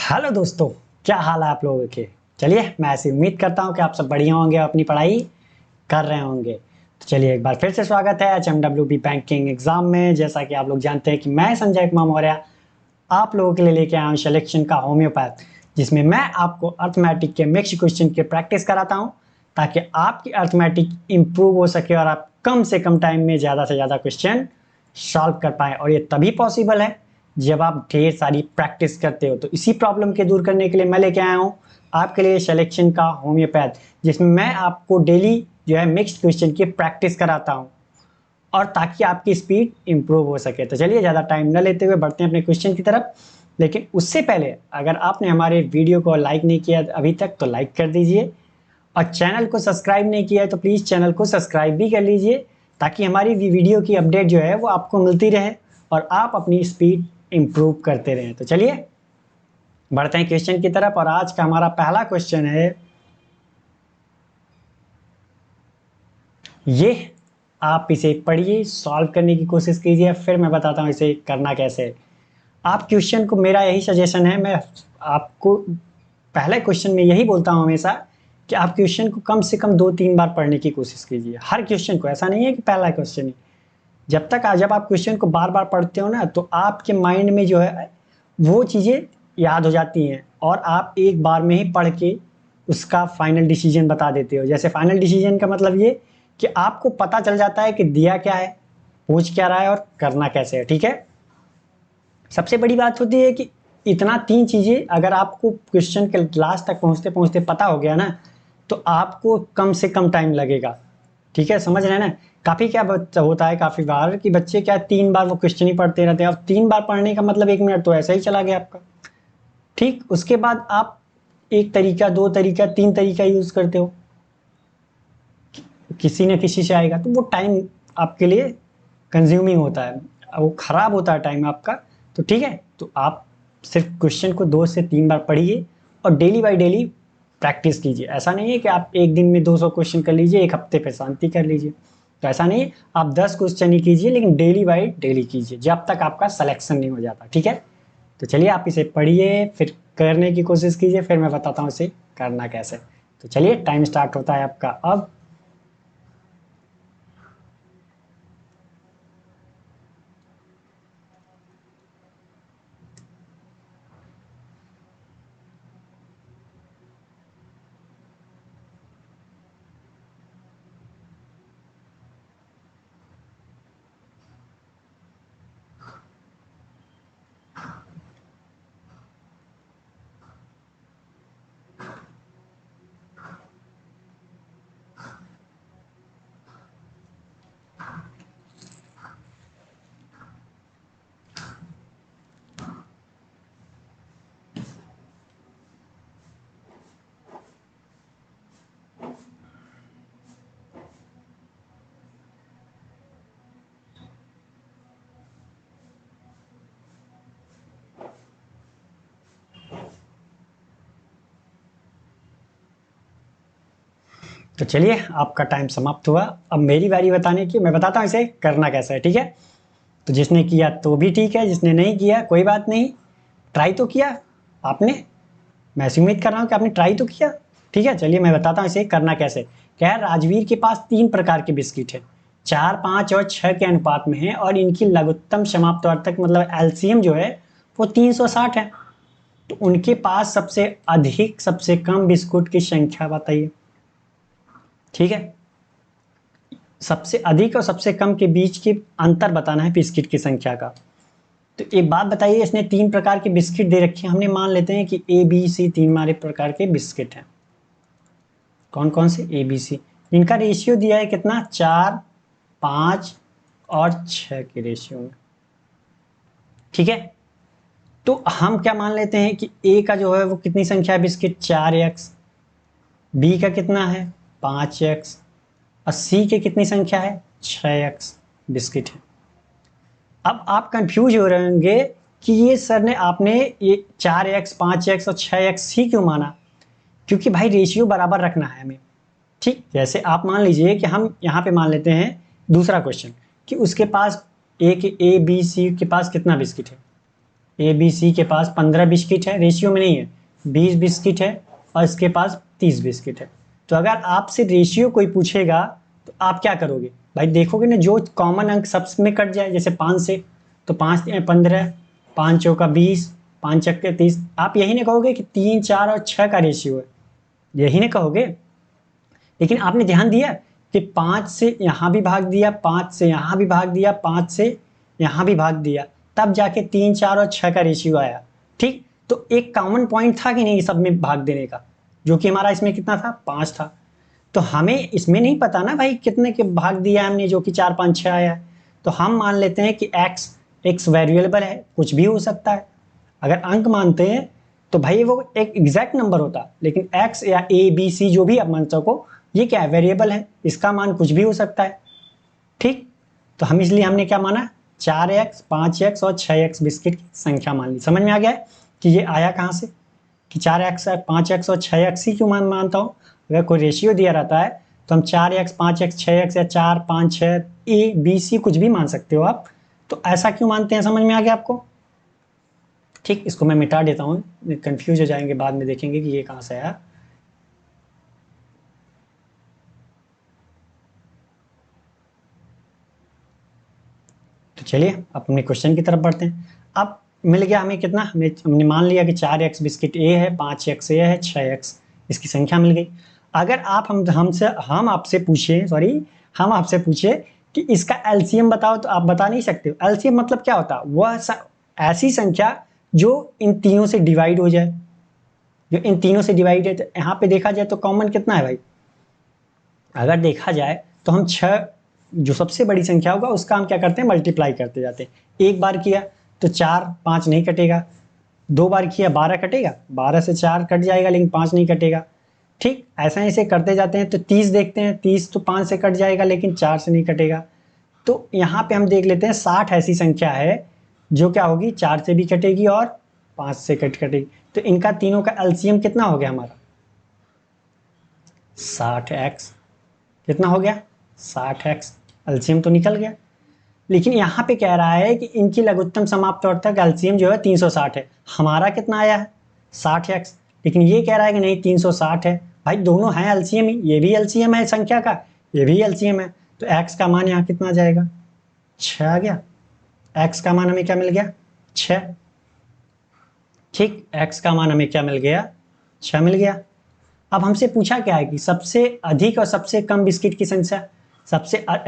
Hello दोस्तों, क्या हाल है आप लोगों के। चलिए, मैं ऐसी उम्मीद करता हूँ कि आप सब बढ़िया होंगे, अपनी पढ़ाई कर रहे होंगे। तो चलिए, एक बार फिर से स्वागत है HMWB बैंकिंग एग्जाम में। जैसा कि आप लोग जानते हैं कि मैं संजय कुमार मौर्य आप लोगों के लिए लेके आया हूँ सिलेक्शन का होम्योपैथ, जिसमें मैं आपको अर्थमेटिक के मिक्स क्वेश्चन की प्रैक्टिस कराता हूँ, ताकि आपकी अर्थमेटिक इम्प्रूव हो सके और आप कम से कम टाइम में ज़्यादा से ज़्यादा क्वेश्चन सॉल्व कर पाएँ। और ये तभी पॉसिबल है जब आप ढेर सारी प्रैक्टिस करते हो। तो इसी प्रॉब्लम के दूर करने के लिए मैं लेके आया हूँ आपके लिए सिलेक्शन का होम्योपैथ, जिसमें मैं आपको डेली जो है मिक्स्ड क्वेश्चन की प्रैक्टिस कराता हूँ, और ताकि आपकी स्पीड इंप्रूव हो सके। तो चलिए, ज़्यादा टाइम न लेते हुए बढ़ते हैं अपने क्वेश्चन की तरफ। लेकिन उससे पहले, अगर आपने हमारे वीडियो को लाइक नहीं किया अभी तक तो लाइक कर दीजिए, और चैनल को सब्सक्राइब नहीं किया है तो प्लीज़ चैनल को सब्सक्राइब भी कर लीजिए, ताकि हमारी वीडियो की अपडेट जो है वो आपको मिलती रहे और आप अपनी स्पीड इंप्रूव करते रहें। तो चलिए, बढ़ते हैं क्वेश्चन की तरफ। और आज का हमारा पहला क्वेश्चन है ये। आप इसे पढ़िए, सॉल्व करने की कोशिश कीजिए, फिर मैं बताता हूँ इसे करना कैसे है। आप क्वेश्चन को, मेरा यही सजेशन है, मैं आपको पहले क्वेश्चन में यही बोलता हूँ हमेशा कि आप क्वेश्चन को कम से कम 2-3 बार पढ़ने की कोशिश कीजिए। हर क्वेश्चन को, ऐसा नहीं है कि पहला क्वेश्चन ही। जब आप क्वेश्चन को बार बार पढ़ते हो ना, तो आपके माइंड में जो है वो चीज़ें याद हो जाती हैं, और आप एक बार में ही पढ़ के उसका फाइनल डिसीजन बता देते हो। जैसे फाइनल डिसीजन का मतलब ये कि आपको पता चल जाता है कि दिया क्या है, पूछ क्या रहा है और करना कैसे है। ठीक है, सबसे बड़ी बात होती है कि इतना 3 चीज़ें अगर आपको क्वेश्चन के लास्ट तक पहुँचते पहुँचते पता हो गया ना, तो आपको कम से कम टाइम लगेगा। ठीक है, समझ रहे हैं ना। काफ़ी क्या होता है काफ़ी बार कि बच्चे क्या 3 बार वो क्वेश्चन ही पढ़ते रहते हैं। अब 3 बार पढ़ने का मतलब 1 मिनट तो ऐसा ही चला गया आपका। ठीक, उसके बाद आप 1 तरीका, 2 तरीका, 3 तरीका यूज़ करते हो, किसी न किसी से आएगा, तो वो टाइम आपके लिए कंज्यूमिंग होता है, वो खराब होता है टाइम आपका। तो ठीक है, तो आप सिर्फ क्वेश्चन को 2 से 3 बार पढ़िए और डेली बाय डेली प्रैक्टिस कीजिए। ऐसा नहीं है कि आप एक दिन में 200 क्वेश्चन कर लीजिए, एक हफ्ते पे शांति कर लीजिए। तो ऐसा नहीं है, आप 10 क्वेश्चन ही कीजिए, लेकिन डेली बाय डेली कीजिए जब तक आपका सिलेक्शन नहीं हो जाता। ठीक है, तो चलिए, आप इसे पढ़िए, फिर करने की कोशिश कीजिए, फिर मैं बताता हूँ इसे करना कैसे। तो चलिए, टाइम स्टार्ट होता है आपका अब। तो चलिए, आपका टाइम समाप्त हुआ। अब मेरी बारी बताने की। मैं बताता हूँ इसे करना कैसे है। ठीक है, तो जिसने किया तो भी ठीक है, जिसने नहीं किया कोई बात नहीं, ट्राई तो किया आपने। मैं ऐसी उम्मीद कर रहा हूँ कि आपने ट्राई तो किया। ठीक है, चलिए मैं बताता हूँ इसे करना कैसे। क्या है, राजवीर के पास 3 प्रकार के बिस्किट है, 4, 5 और 6 के अनुपात में है, और इनकी लघुत्तम समाप्तवार्तक मतलब एलसीएम जो है वो 360 है। तो उनके पास सबसे अधिक सबसे कम बिस्कुट की संख्या बताइए। ठीक है, सबसे अधिक और सबसे कम के बीच के अंतर बताना है बिस्किट की संख्या का। तो एक बात बताइए, इसने 3 प्रकार के बिस्किट दे रखे हैं। हमने मान लेते हैं कि ABC 3 हमारे प्रकार के बिस्किट हैं। कौन कौन से? ABC। इनका रेशियो दिया है कितना? 4, 5 और 6 के रेशियो में। ठीक है, तो हम क्या मान लेते हैं कि A का जो है वो कितनी संख्या है बिस्किट? 4x। B का कितना है? 5x। और C के कितनी संख्या है? 6x बिस्किट है। अब आप कंफ्यूज हो रहे होंगे कि ये सर ने आपने ये 4x, 5x और 6x ही क्यों माना? क्योंकि भाई रेशियो बराबर रखना है हमें। ठीक, जैसे आप मान लीजिए कि हम यहाँ पे मान लेते हैं दूसरा क्वेश्चन कि उसके पास A B C के पास कितना बिस्किट है? ए बी सी के पास 15 बिस्किट है, रेशियो में नहीं है, 20 बिस्किट है, और इसके पास 30 बिस्किट है। तो अगर आपसे रेशियो कोई पूछेगा तो आप क्या करोगे भाई, देखोगे ना जो कॉमन अंक सब में कट जाए, जैसे 5 से, तो 5 15, 5 चौका 20, 5 छक्के 30। आप यही नहीं कहोगे कि 3 4 और 6 का रेशियो है, यही नहीं कहोगे। लेकिन आपने ध्यान दिया कि 5 से यहाँ भी भाग दिया, 5 से यहाँ भी भाग दिया, 5 से यहाँ भी भाग दिया, तब जाके 3 4 और 6 का रेशियो आया। ठीक, तो एक कॉमन पॉइंट था कि नहीं सब में भाग देने का, जो कि हमारा इसमें कितना था, 5 था। तो हमें इसमें नहीं पता ना भाई कितने के भाग दिया हमने, जो कि 4 5 6 आया है। तो हम मान लेते हैं कि एक्स वेरिएबल है, कुछ भी हो सकता है। अगर अंक मानते हैं तो भाई वो एक एग्जैक्ट नंबर होता, लेकिन एक्स या ए बी सी जो भी आप मान सको, ये क्या है, वेरिएबल है, इसका मान कुछ भी हो सकता है। ठीक, तो हम इसलिए हमने क्या माना, 4x 5x और 6x बिस्किट की संख्या मान ली। समझ में आ गया है कि ये आया कहाँ से, कि 4x 5x और 6x ही क्यों मानता हूँ। अगर कोई रेशियो दिया रहता है तो हम 4x 5x 6x या 4 5 6 ए बी सी कुछ भी मान सकते हो आप। तो ऐसा क्यों मानते हैं, समझ में आ गया आपको। ठीक, इसको मैं मिटा देता हूँ, कंफ्यूज हो जाएंगे बाद में, देखेंगे कि ये कहाँ से आया। तो चलिए अपने क्वेश्चन की तरफ बढ़ते हैं। अब मिल गया हमें कितना, हमने मान लिया कि 4x बिस्किट ए है, 5x ए है, 6x इसकी संख्या मिल गई। अगर आप हम आपसे पूछे, सॉरी, हम आपसे पूछे कि इसका एलसीएम बताओ, तो आप बता नहीं सकते हो। एलसीएम मतलब क्या होता है, ऐसी संख्या जो इन तीनों से डिवाइड हो जाए, जो इन तीनों से डिवाइड है। तो यहाँ पे देखा जाए तो कॉमन कितना है भाई, अगर देखा जाए तो हम 6, जो सबसे बड़ी संख्या होगा उसका हम क्या करते हैं, मल्टीप्लाई करते जाते हैं। एक बार किया तो 4 5 नहीं कटेगा, 2 बार किया 12 कटेगा, 12 से 4 कट जाएगा लेकिन 5 नहीं कटेगा। ठीक, ऐसा ऐसे करते जाते हैं। तो 30 देखते हैं, 30 तो 5 से कट जाएगा लेकिन 4 से नहीं कटेगा। तो यहाँ पे हम देख लेते हैं 60 ऐसी संख्या है जो क्या होगी, 4 से भी कटेगी और 5 से कटेगी। तो इनका तीनों का एलसीएम कितना हो गया हमारा, 60x। कितना हो गया, 60x, एलसीएम तो निकल गया। लेकिन यहाँ पे कह रहा है कि इनकी लघुत्तम समाप्त ऑर्थक एलसीएम जो है 360 है। हमारा कितना आया है, 60x। लेकिन ये कह रहा है कि नहीं 360 है। भाई दोनों हैं एलसीएम ही, ये भी एलसीएम है संख्या का, ये भी एलसीएम है। तो x का मान यहाँ कितना आ जाएगा, 6 आ गया। x का मान हमें क्या मिल गया, 6। ठीक, x का मान हमें क्या मिल गया, 6 मिल गया। अब हमसे पूछा क्या है कि सबसे अधिक और सबसे कम बिस्किट की संख्या।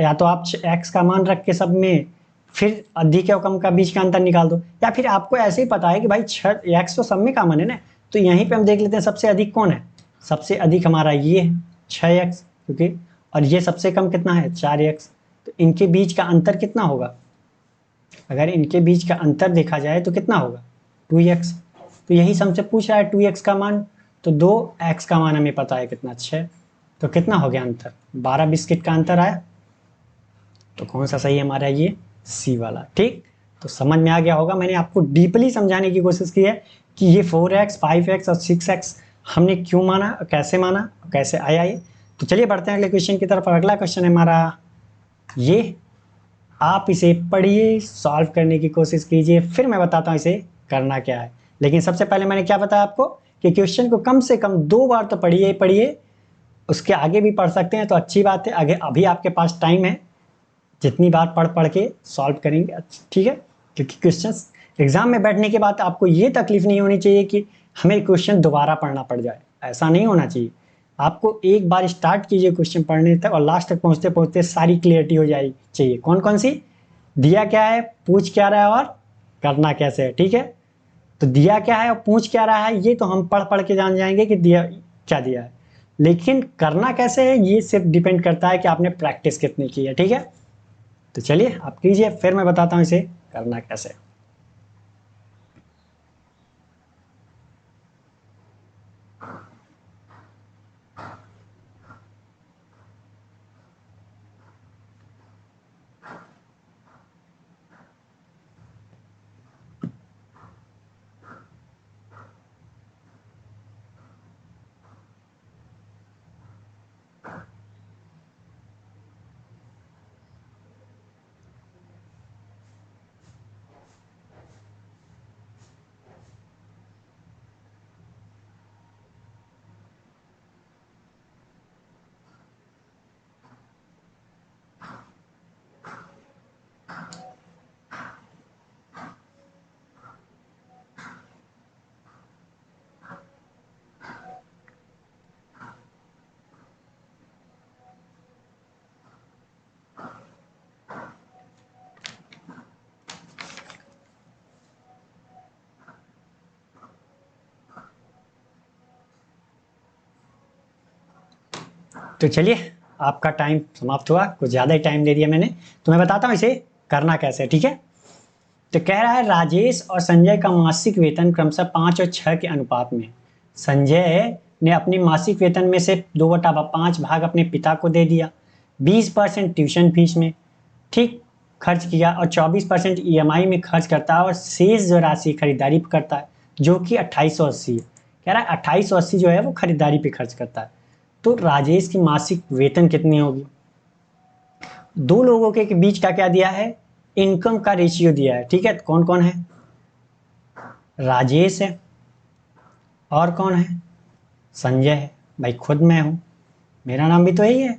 या तो आप x का मान रख के सब में फिर अधिक और कम का बीच का अंतर निकाल दो, या फिर आपको ऐसे ही पता है कि भाई x तो सब में कॉमन है ना। तो यहीं पे हम देख लेते हैं सबसे अधिक कौन है। सबसे अधिक हमारा ये है 6x, क्योंकि, और ये सबसे कम कितना है, 4x। तो इनके बीच का अंतर कितना होगा, अगर इनके बीच का अंतर देखा जाए तो कितना होगा, 2x। तो यही से हमसे पूछ रहा है 2x का मान। तो 2x का मान हमें पता है कितना, 6। तो कितना हो गया अंतर, 12 बिस्किट का अंतर आया। तो कौन सा सही है हमारा, ये सी वाला। ठीक, तो समझ में आ गया होगा। मैंने आपको डीपली समझाने की कोशिश की है कि ये 4x 5x और 6x हमने क्यों माना, कैसे माना, कैसे आया ये। तो चलिए बढ़ते हैं अगले क्वेश्चन की तरफ। अगला क्वेश्चन है हमारा ये, आप इसे पढ़िए, सॉल्व करने की कोशिश कीजिए, फिर मैं बताता हूँ इसे करना क्या है। लेकिन सबसे पहले मैंने क्या बताया आपको कि क्वेश्चन को कम से कम 2 बार तो पढ़िए ही पढ़िए, उसके आगे भी पढ़ सकते हैं तो अच्छी बात है। आगे अभी आपके पास टाइम है, जितनी बार पढ़ पढ़ के सॉल्व करेंगे, ठीक है। क्योंकि क्वेश्चन एग्जाम में बैठने के बाद आपको ये तकलीफ नहीं होनी चाहिए कि हमें क्वेश्चन दोबारा पढ़ना पड़ जाए, ऐसा नहीं होना चाहिए। आपको एक बार स्टार्ट कीजिए क्वेश्चन पढ़ने तक, और लास्ट तक पहुंचते पहुंचते सारी क्लियरिटी हो जाए चाहिए। कौन कौन सी, दिया क्या है, पूछ क्या रहा है और करना कैसे है। ठीक है, तो दिया क्या है और पूछ क्या रहा है ये तो हम पढ़ पढ़ के जान जाएंगे कि दिया क्या दिया है। लेकिन करना कैसे है ये सिर्फ डिपेंड करता है कि आपने प्रैक्टिस कितनी की है। ठीक है, तो चलिए आप कीजिए, फिर मैं बताता हूँ इसे करना कैसे। तो चलिए, आपका टाइम समाप्त हुआ, कुछ ज़्यादा ही टाइम दे दिया मैंने, तो मैं बताता हूँ इसे करना कैसे है, ठीक है। तो कह रहा है राजेश और संजय का मासिक वेतन क्रमशः 5 और 6 के अनुपात में। संजय ने अपने मासिक वेतन में से 2/5 भाग अपने पिता को दे दिया, 20% ट्यूशन फीस में ठीक खर्च किया और 24% ईएमआई में खर्च करता है और शेष जो राशि खरीदारी पे करता है जो कि 2880 है। कह रहा है 2880 जो है वो खरीदारी पे खर्च करता है। तो राजेश की मासिक वेतन कितनी होगी? दो लोगों के बीच का क्या दिया है? इनकम का रेशियो दिया है, ठीक है। तो कौन कौन है? राजेश है और कौन है? संजय है। भाई खुद मैं हूं, मेरा नाम भी तो यही है।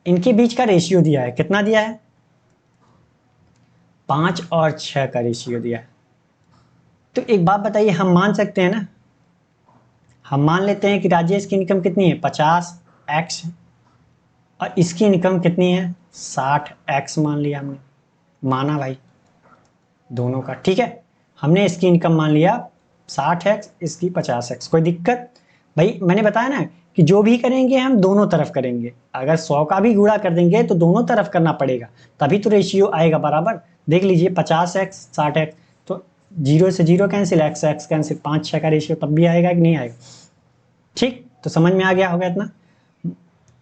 इनके बीच का रेशियो दिया है, कितना दिया है? 5 और 6 का रेशियो दिया है। तो एक बात बताइए, हम मान सकते हैं ना, हम मान लेते हैं कि राजेश की इनकम कितनी है? 50x और इसकी इनकम कितनी है? 60x मान लिया हमने, माना भाई दोनों का, ठीक है। हमने इसकी इनकम मान लिया 60x, इसकी 50x, कोई दिक्कत? भाई मैंने बताया ना कि जो भी करेंगे हम दोनों तरफ करेंगे, अगर 100 का भी गुणा कर देंगे तो दोनों तरफ करना पड़ेगा, तभी तो रेशियो आएगा बराबर। देख लीजिए 50x 60x, तो 0 से 0 कैंसिल, x x कैंसिल, 5 6 का रेशियो तब भी आएगा कि नहीं आएगा? ठीक, तो समझ में आ गया होगा इतना।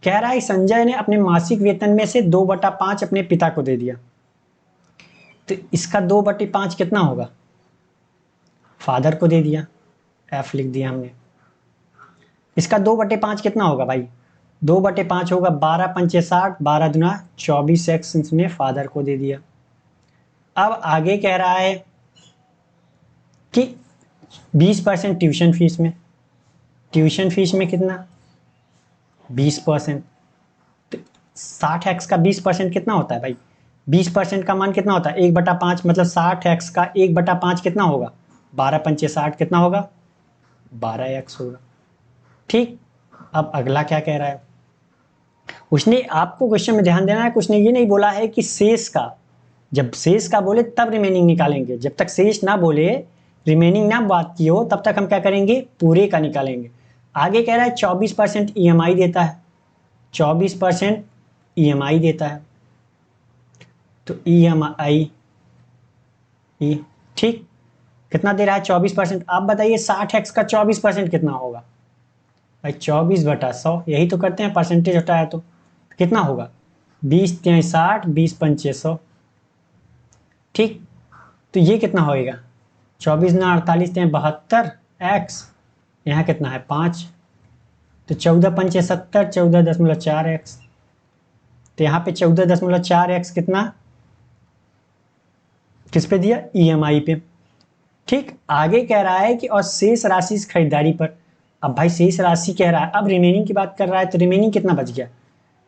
कह रहा है संजय ने अपने मासिक वेतन में से 2/5 अपने पिता को दे दिया, तो इसका 2/5 कितना होगा? फादर को दे दिया, एफ लिख दिया हमने। इसका 2/5 कितना होगा भाई? 2/5 होगा 12 पंचे 60, 12 दुना 24x, इसमें फादर को दे दिया। अब आगे कह रहा है कि 20% ट्यूशन फीस में, ट्यूशन फीस में कितना? 20%। तो 60x का 20% कितना होता है भाई? 20% का मान कितना होता है? 1/5, मतलब 60x का 1/5 कितना होगा? 12 पंचे 60 कितना होगा? 12x होगा, ठीक। अब अगला क्या कह रहा है? उसने, आपको क्वेश्चन में ध्यान देना है, उसने ये नहीं बोला है कि शेष का, जब शेष का बोले तब रिमेनिंग निकालेंगे, जब तक शेष ना बोले, रिमेनिंग ना बात की हो, तब तक हम क्या करेंगे? पूरे का निकालेंगे। आगे कह रहा है 24% ईएमआई देता है, 24% ईएमआई देता है, तो ईएमआई ठीक कितना दे रहा है? 24%। आप बताइए 60x का 24% कितना होगा? भाई 24/100, यही तो करते हैं, परसेंटेज हटाया तो कितना होगा? 20 3 60, 20 पंचे 100, ठीक। तो ये कितना होएगा? 24 ना 48 3 72 x, यहाँ कितना है? 5, तो 14 पंचे 70, 14.4x, तो यहाँ पे 14.4x कितना किस पे दिया? ईएमआई पे, ठीक। आगे कह रहा है कि और शेष राशि खरीदारी पर। अब भाई शेष राशि कह रहा है, अब रिमेनिंग की बात कर रहा है, तो रिमेनिंग कितना बच गया?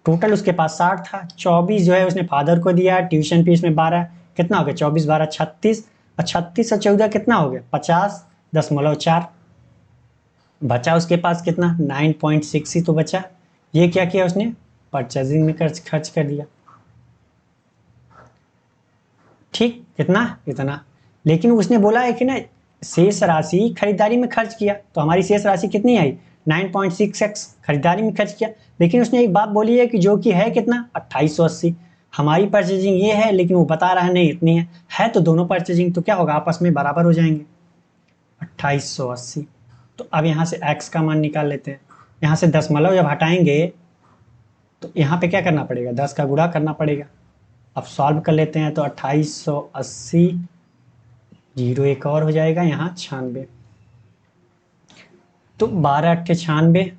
टोटल उसके पास 60 था, 24 जो है उसने फादर को दिया, ट्यूशन फीस में 12, कितना हो गया? 24 12 36, और 36 और 14 कितना हो गया? 50.4 बचा उसके पास कितना? 9.6 ही तो बचा। ये क्या किया उसने? परचेजिंग में खर्च कर दिया, ठीक। कितना? इतना। लेकिन उसने बोला है कि ना शेष राशि खरीदारी में खर्च किया, तो हमारी शेष राशि कितनी आई? 9.6x खरीदारी में खर्च किया। लेकिन उसने एक बात बोली है कि जो कि है कितना? 2880। हमारी परचेजिंग ये है, लेकिन वो बता रहा है नहीं इतनी है तो दोनों परचेजिंग तो क्या होगा? आपस में बराबर हो जाएंगे, 2880। तो अब यहाँ से x का मान निकाल लेते हैं। यहाँ से दशमलव जब हटाएंगे तो यहाँ पे क्या करना पड़ेगा? 10 का गुणा करना पड़ेगा। अब सॉल्व कर लेते हैं, तो 2880, 0 एक और हो जाएगा यहाँ 96, तो 12 अट्ठे 96,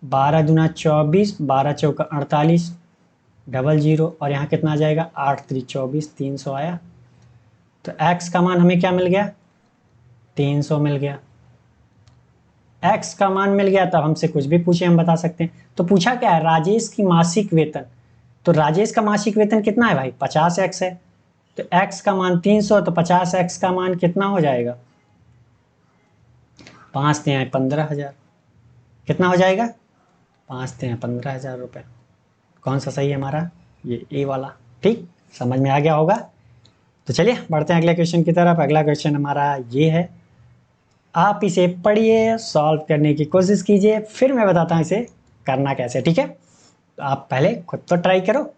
12 दूना 24, 12 चौका 48, डबल 0, और यहाँ कितना आ जाएगा? 8 3 24, 300 आया। तो x का मान हमें क्या मिल गया? 300 मिल गया। x का मान मिल गया, तब हमसे कुछ भी पूछे हम बता सकते हैं। तो पूछा क्या है? राजेश की मासिक वेतन, तो राजेश का मासिक वेतन कितना है भाई? 50x है, तो x का मान 300, तो 50x का मान कितना हो जाएगा? 5 3 15,000, कितना हो जाएगा? 5 3 15,000 रुपये। कौन सा सही है हमारा? ये ए वाला, ठीक। समझ में आ गया होगा। तो चलिए बढ़ते हैं अगले क्वेश्चन की तरफ। अगला क्वेश्चन हमारा ये है, आप इसे पढ़िए, सॉल्व करने की कोशिश कीजिए, फिर मैं बताता हूँ इसे करना कैसे है, ठीक है। तो आप पहले खुद तो ट्राई करो।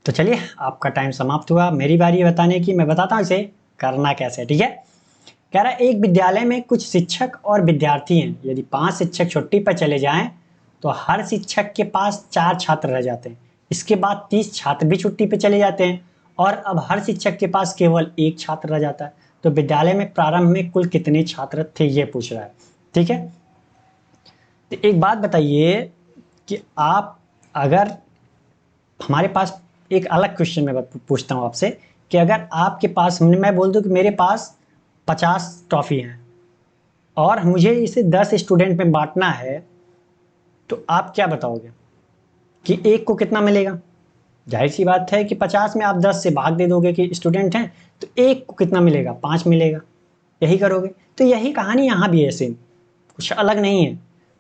तो चलिए, आपका टाइम समाप्त हुआ, मेरी बारी है बताने की। मैं बताता हूँ इसे करना कैसे है, ठीक है। कह रहा है एक विद्यालय में कुछ शिक्षक और विद्यार्थी हैं। यदि 5 शिक्षक छुट्टी पर चले जाएं तो हर शिक्षक के पास 4 छात्र रह जाते हैं। इसके बाद 30 छात्र भी छुट्टी पर चले जाते हैं और अब हर शिक्षक के पास केवल 1 छात्र रह जाता है। तो विद्यालय में प्रारंभ में कुल कितने छात्र थे, ये पूछ रहा है, ठीक है। तो एक बात बताइए कि आप, अगर हमारे पास एक अलग क्वेश्चन मैं पूछता हूँ आपसे कि अगर आपके पास, मैं बोल दूं कि मेरे पास 50 ट्रॉफी हैं और मुझे इसे 10 स्टूडेंट में बांटना है, तो आप क्या बताओगे कि एक को कितना मिलेगा। जाहिर सी बात है कि 50 में आप 10 से भाग दे दोगे कि स्टूडेंट हैं, तो एक को कितना मिलेगा, 5 मिलेगा। यही करोगे। तो यही कहानी यहाँ भी है, सेम, कुछ अलग नहीं है।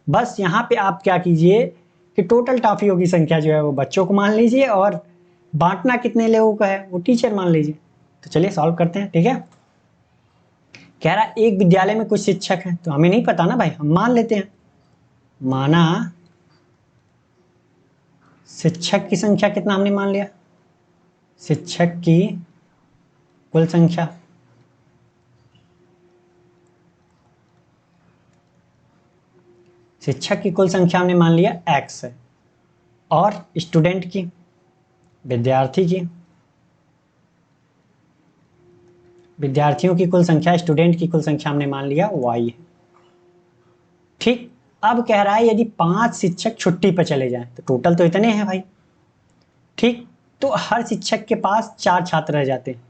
बस यहाँ पे आप क्या कीजिए कि टोटल टॉफियों की संख्या जो है वो बच्चों को मान लीजिए और बांटना कितने लोगों का है वो टीचर मान लीजिए। तो चलिए सॉल्व करते हैं, ठीक है। कह रहा है एक विद्यालय में कुछ शिक्षक हैं, तो हमें नहीं पता ना भाई, हम मान लेते हैं। माना शिक्षक की संख्या कितना हमने मान लिया, शिक्षक की कुल संख्या, शिक्षक की कुल संख्या हमने मान लिया x है, और स्टूडेंट की, विद्यार्थी की, विद्यार्थियों की कुल संख्या, स्टूडेंट की कुल संख्या हमने मान लिया y है, ठीक। अब कह रहा है यदि 5 शिक्षक छुट्टी पर चले जाएं, तो टोटल तो इतने हैं भाई, ठीक। तो हर शिक्षक के पास 4 छात्र रह जाते हैं।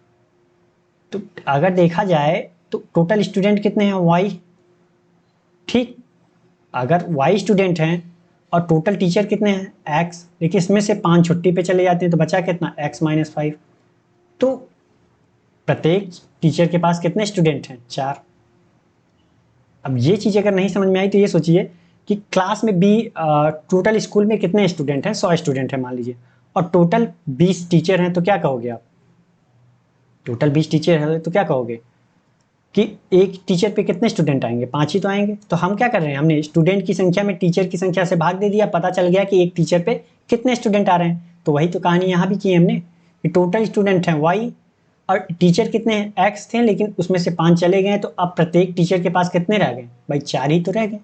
तो अगर देखा जाए तो टोटल स्टूडेंट कितने हैं, y, ठीक। अगर y स्टूडेंट हैं और टोटल टीचर कितने हैं, x, लेकिन इसमें से 5 छुट्टी पे चले जाते हैं, तो बचा कितना, x-5। तो प्रत्येक टीचर के पास कितने स्टूडेंट हैं, 4। अब ये चीज़ अगर नहीं समझ में आई तो ये सोचिए कि क्लास में भी टोटल स्कूल में कितने स्टूडेंट हैं, 100 स्टूडेंट हैं मान लीजिए, और टोटल 20 टीचर हैं, तो क्या कहोगे आप, टोटल 20 टीचर हैं तो क्या कहोगे कि एक टीचर पे कितने स्टूडेंट आएंगे, 5 ही तो आएंगे। तो हम क्या कर रहे हैं, हमने स्टूडेंट की संख्या में टीचर की संख्या से भाग दे दिया, पता चल गया कि एक टीचर पे कितने स्टूडेंट आ रहे हैं। तो वही तो कहानी यहाँ भी की है हमने कि टोटल स्टूडेंट हैं y और टीचर कितने हैं, x थे, लेकिन उसमें से 5 चले गए, तो अब प्रत्येक टीचर के पास कितने रह गए भाई, 4 ही तो रह गए।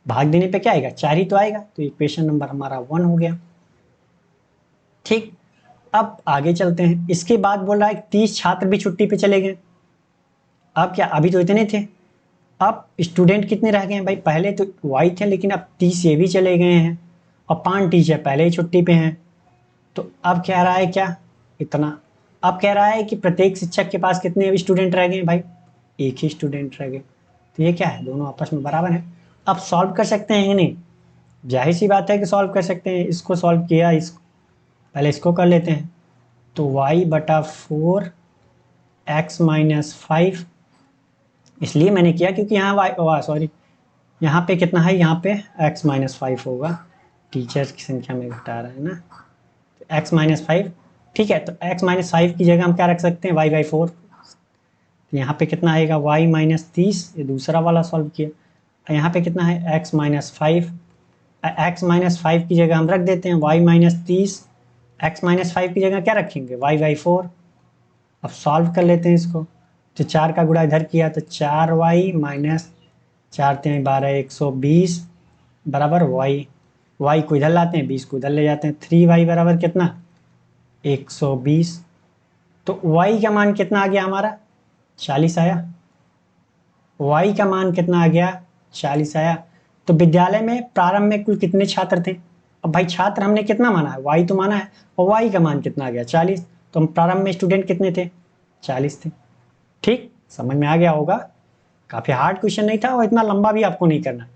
भाग देने पे क्या आएगा, 4 ही तो आएगा। तो इक्वेशन नंबर हमारा 1 हो गया, ठीक। अब आगे चलते हैं। इसके बाद बोल रहा है 30 छात्र भी छुट्टी पे चले गए। अब क्या, अभी तो इतने थे, अब स्टूडेंट कितने रह गए हैं भाई, पहले तो y थे लेकिन अब 30 ये भी चले गए हैं और 5 टीचर पहले ही छुट्टी पे हैं। तो अब कह रहा है क्या, इतना। अब कह रहा है कि प्रत्येक शिक्षक के पास कितने अभी स्टूडेंट रह गए भाई, एक ही स्टूडेंट रह गए। तो ये क्या है, दोनों आपस में बराबर है। अब सॉल्व कर सकते हैं या नहीं, जाहिर सी बात है कि सॉल्व कर सकते हैं। इसको सॉल्व किया, इसको पहले इसको कर लेते हैं। तो y/4 x-5, इसलिए मैंने किया क्योंकि यहाँ सॉरी, यहाँ पे कितना है, यहाँ पे x-5 होगा, टीचर्स की संख्या में घटा रहा है ना, तो x-5, ठीक है। तो x-5 की जगह हम क्या रख सकते हैं, y/4। तो यहाँ पे कितना आएगा, y-30, ये दूसरा वाला सॉल्व किया। यहाँ पे कितना है, x-5, x-5 की जगह हम रख देते हैं y-30, x-5 की जगह क्या रखेंगे, y/4। अब सॉल्व कर लेते हैं इसको। तो 4 का गुणा इधर किया तो 4y माइनस 4×3=12, 120 बराबर y। y को इधर लाते हैं, 20 को इधर ले जाते हैं, 3y बराबर कितना, 120। तो y का मान कितना आ गया हमारा? 40 आया। y का मान कितना आ गया? 40 आया। तो विद्यालय में प्रारंभ में कुल कितने छात्र थे? अब भाई छात्र हमने कितना माना है? y तो माना है, और y का मान कितना आ गया? 40। तो हम प्रारंभ में स्टूडेंट कितने थे? 40 थे। ठीक, समझ में आ गया होगा। काफी हार्ड क्वेश्चन नहीं था और इतना लंबा भी आपको नहीं करना।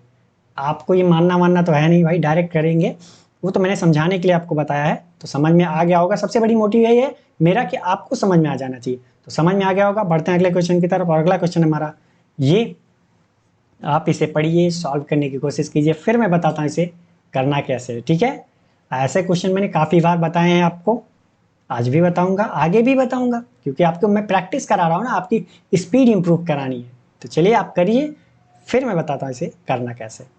आपको ये मानना तो है नहीं भाई, डायरेक्ट करेंगे। वो तो मैंने समझाने के लिए आपको बताया है, तो समझ में आ गया होगा। सबसे बड़ी मोटिव यही है मेरा कि आपको समझ में आ जाना चाहिए। तो समझ में आ गया होगा। बढ़ते हैं अगले क्वेश्चन की तरफ। और अगला क्वेश्चन हमारा ये, आप इसे पढ़िए, सॉल्व करने की कोशिश कीजिए, फिर मैं बताता हूँ इसे करना कैसे है। ठीक है, ऐसे क्वेश्चन मैंने काफ़ी बार बताए हैं आपको, आज भी बताऊंगा, आगे भी बताऊंगा, क्योंकि आपको मैं प्रैक्टिस करा रहा हूँ ना, आपकी स्पीड इंप्रूव करानी है। तो चलिए आप करिए, फिर मैं बताता हूँ इसे करना कैसे।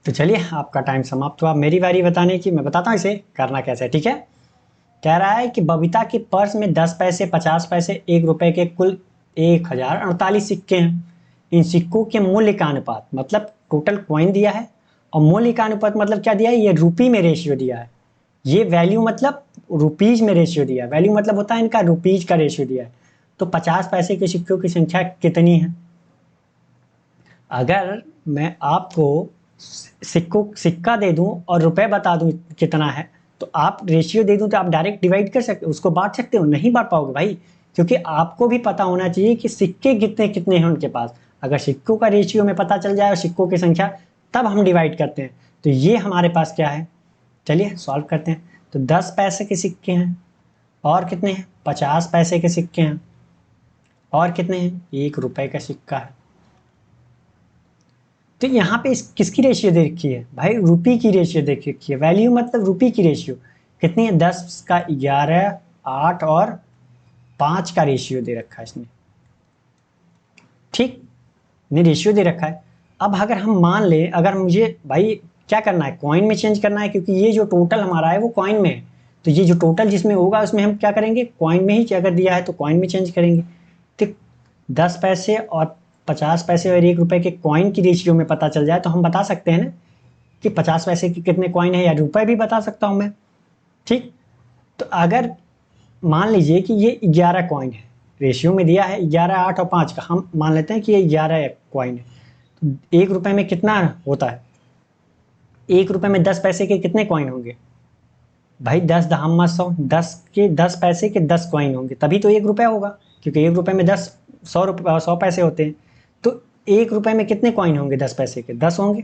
तो चलिए आपका टाइम समाप्त हुआ, मेरी बारी बताने की। मैं बताता हूँ इसे करना कैसे है। ठीक है, कह रहा है कि बबीता के पर्स में 10 पैसे, 50 पैसे, 1 रुपए के कुल 1048 सिक्के हैं। इन सिक्कों के मूल्य का अनुपात, मतलब टोटल कॉइन दिया है, और मूल्य का अनुपात मतलब क्या दिया है? ये रुपी में रेशियो दिया है। ये वैल्यू मतलब रुपीज में रेशियो दिया है। वैल्यू मतलब होता है इनका रुपीज का रेशियो दिया है। तो 50 पैसे के सिक्कों की संख्या कितनी है? अगर मैं आपको सिक्का दे दूं और रुपए बता दूं कितना है, तो आप रेशियो दे दूं तो आप डायरेक्ट डिवाइड कर सकते हो, उसको बांट सकते हो? नहीं बांट पाओगे भाई, क्योंकि आपको भी पता होना चाहिए कि सिक्के कितने कितने हैं उनके पास। अगर सिक्कों का रेशियो में पता चल जाए और सिक्कों की संख्या, तब हम डिवाइड करते हैं। तो ये हमारे पास क्या है, चलिए सॉल्व करते हैं। तो 10 पैसे के सिक्के हैं, और कितने हैं? 50 पैसे के सिक्के हैं, और कितने हैं? 1 रुपए का सिक्का है। तो यहाँ पे किसकी रेशियो दे रखी है भाई? रुपी की रेशियो दे रखी है। वैल्यू मतलब रुपी की रेशियो कितनी है? 10 का 11, 8 और 5 का रेशियो दे रखा है इसने। ठीक, ने रेशियो दे रखा है। अब अगर हम मान ले, अगर मुझे भाई क्या करना है, कॉइन में चेंज करना है, क्योंकि ये जो टोटल हमारा है वो कॉइन में है। तो ये जो टोटल जिसमें होगा उसमें हम क्या करेंगे? कॉइन में ही, अगर दिया है तो कॉइन में चेंज करेंगे। ठीक, 10 पैसे और 50 पैसे और 1 रुपए के कॉइन की रेशियो में पता चल जाए तो हम बता सकते हैं ना कि 50 पैसे की कितने कॉइन है, या रुपए भी बता सकता हूं मैं। ठीक, तो अगर मान लीजिए कि ये 11 कॉइन है, रेशियो में दिया है 11, 8 और 5 का, हम मान लेते हैं कि ये 11 कॉइन है। तो 1 रुपए में कितना होता है? 1 रुपए में 10 पैसे के कितने कॉइन होंगे भाई? 10 दहम्मा 100, 10 के 10 पैसे के 10 कॉइन होंगे, तभी तो 1 रुपया होगा, क्योंकि 1 रुपए में 10 100 पैसे होते हैं। तो 1 रुपए में कितने कॉइन होंगे? 10 पैसे के 10 होंगे।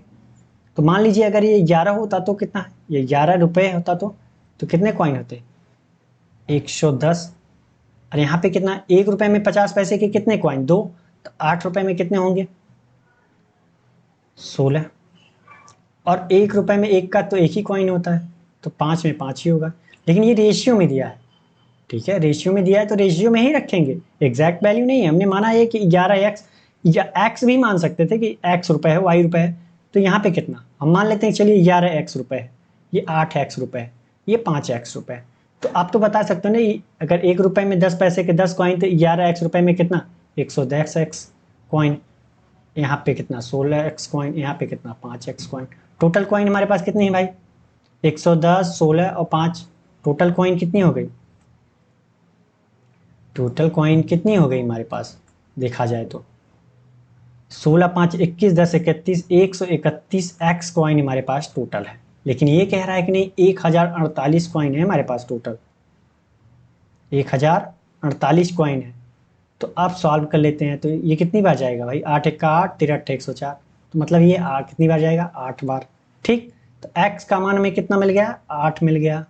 तो मान लीजिए अगर ये 11 होता तो कितना है? ये 11 रुपए होता तो कितने कॉइन होते? 110। और यहाँ पे कितना? 1 रुपए में 50 पैसे के कितने कॉइन? 2। तो 8 रुपए में कितने होंगे? 16। और 1 रुपए में एक का तो एक ही कॉइन होता है, तो 5 में 5 ही होगा। लेकिन ये रेशियो में दिया है। ठीक है, रेशियो में दिया है तो रेशियो में ही रखेंगे, एग्जैक्ट वैल्यू नहीं है। हमने माना है कि 11x, या x भी मान सकते थे कि x रुपए है, y रुपए है। तो यहाँ पे कितना हम मान लेते हैं, चलिए 11x रुपए है, ये 8x रुपए है, ये 5x रुपए है। तो आप तो बता सकते हो ना, अगर 1 रुपए में 10 पैसे के 10 कॉइन, तो 11x रुपए में कितना? 110x coin. यहाँ पे कितना? 16x coin. यहाँ पे कितना? 5x coin. टोटल कॉइन हमारे पास कितनी है भाई? 110, 16 और 5। टोटल कॉइन कितनी हो गई? टोटल कॉइन कितनी हो गई हमारे पास देखा जाए तो? 16, 5, 21, 10, 31, 131 एक्स कॉइन हमारे पास टोटल है। लेकिन ये कह रहा है कि नहीं, 1048 कॉइन है हमारे पास टोटल। 1048 कॉइन है। तो आप सॉल्व कर लेते हैं, तो ये कितनी बार जाएगा भाई? 8 एक का 8, 13 8 104। तो मतलब ये कितनी बार जाएगा? 8 बार। ठीक, तो x का मान हमें कितना मिल गया? 8 मिल गया।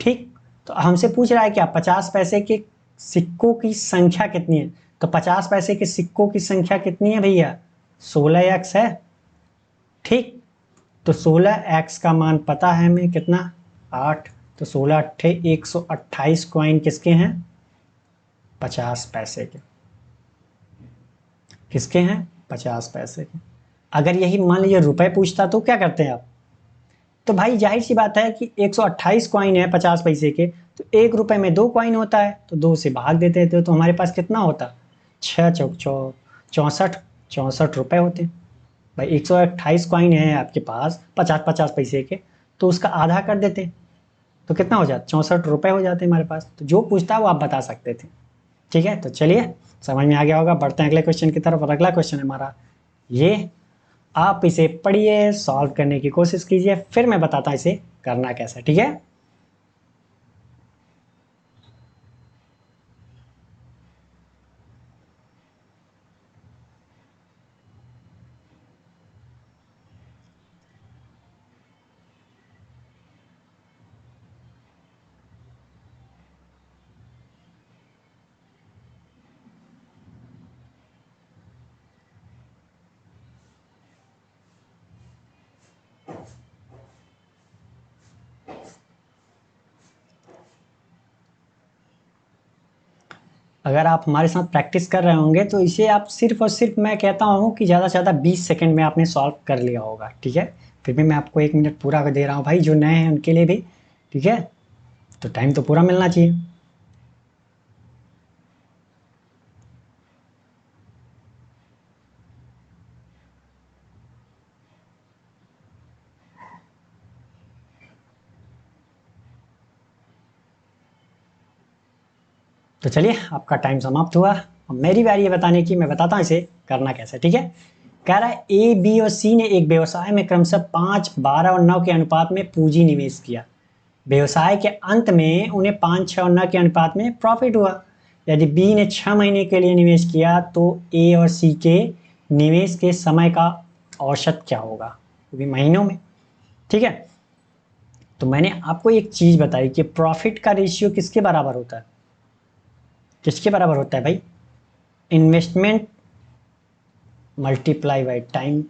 ठीक, तो हमसे पूछ रहा है कि आप 50 पैसे के सिक्कों की संख्या कितनी है? तो 50 पैसे के सिक्कों की संख्या कितनी है भैया? 16x है। ठीक, तो 16x का मान पता है हमें कितना? 8। तो 16 अट्ठे 128 कॉइन किसके हैं? 50 पैसे के। किसके हैं? 50 पैसे के। अगर यही मान लीजिए रुपए पूछता तो क्या करते हैं आप? तो भाई जाहिर सी बात है कि 128 कॉइन है 50 पैसे के, तो 1 रुपए में 2 कॉइन होता है, तो 2 से भाग देते थे तो हमारे पास कितना होता? 6 चौक 64 64 रुपए होते। भाई 128 कॉइन है आपके पास 50 पैसे के, तो उसका आधा कर देते तो कितना हो जाता? 64 रुपए हो जाते हमारे पास। तो जो पूछता है वो आप बता सकते थे। ठीक है, तो चलिए समझ में आ गया होगा। बढ़ते हैं अगले क्वेश्चन की तरफ। और अगला क्वेश्चन है हमारा ये, आप इसे पढ़िए, सॉल्व करने की कोशिश कीजिए, फिर मैं बताता हूं इसे करना कैसा। ठीक है, अगर आप हमारे साथ प्रैक्टिस कर रहे होंगे तो इसे आप सिर्फ और सिर्फ, मैं कहता हूँ कि ज़्यादा से ज़्यादा 20 सेकंड में आपने सॉल्व कर लिया होगा। ठीक है, फिर भी मैं आपको 1 मिनट पूरा दे रहा हूँ भाई, जो नए हैं उनके लिए भी। ठीक है, तो टाइम तो पूरा मिलना चाहिए। तो चलिए आपका टाइम समाप्त हुआ। अब मेरी बारी है बताने की, मैं बताता हूँ इसे करना कैसे। ठीक है, कह रहा है ए, बी और सी ने एक व्यवसाय में क्रमशः 5, 12 और 9 के अनुपात में पूंजी निवेश किया। व्यवसाय के अंत में उन्हें 5, 6 और 9 के अनुपात में प्रॉफिट हुआ। यदि बी ने 6 महीने के लिए निवेश किया तो ए और सी के निवेश के समय का औसत क्या होगा, वो भी महीनों में। ठीक है, तो मैंने आपको एक चीज बताई कि प्रॉफिट का रेशियो किसके बराबर होता है? किसके बराबर होता है भाई? Investment multiply by time.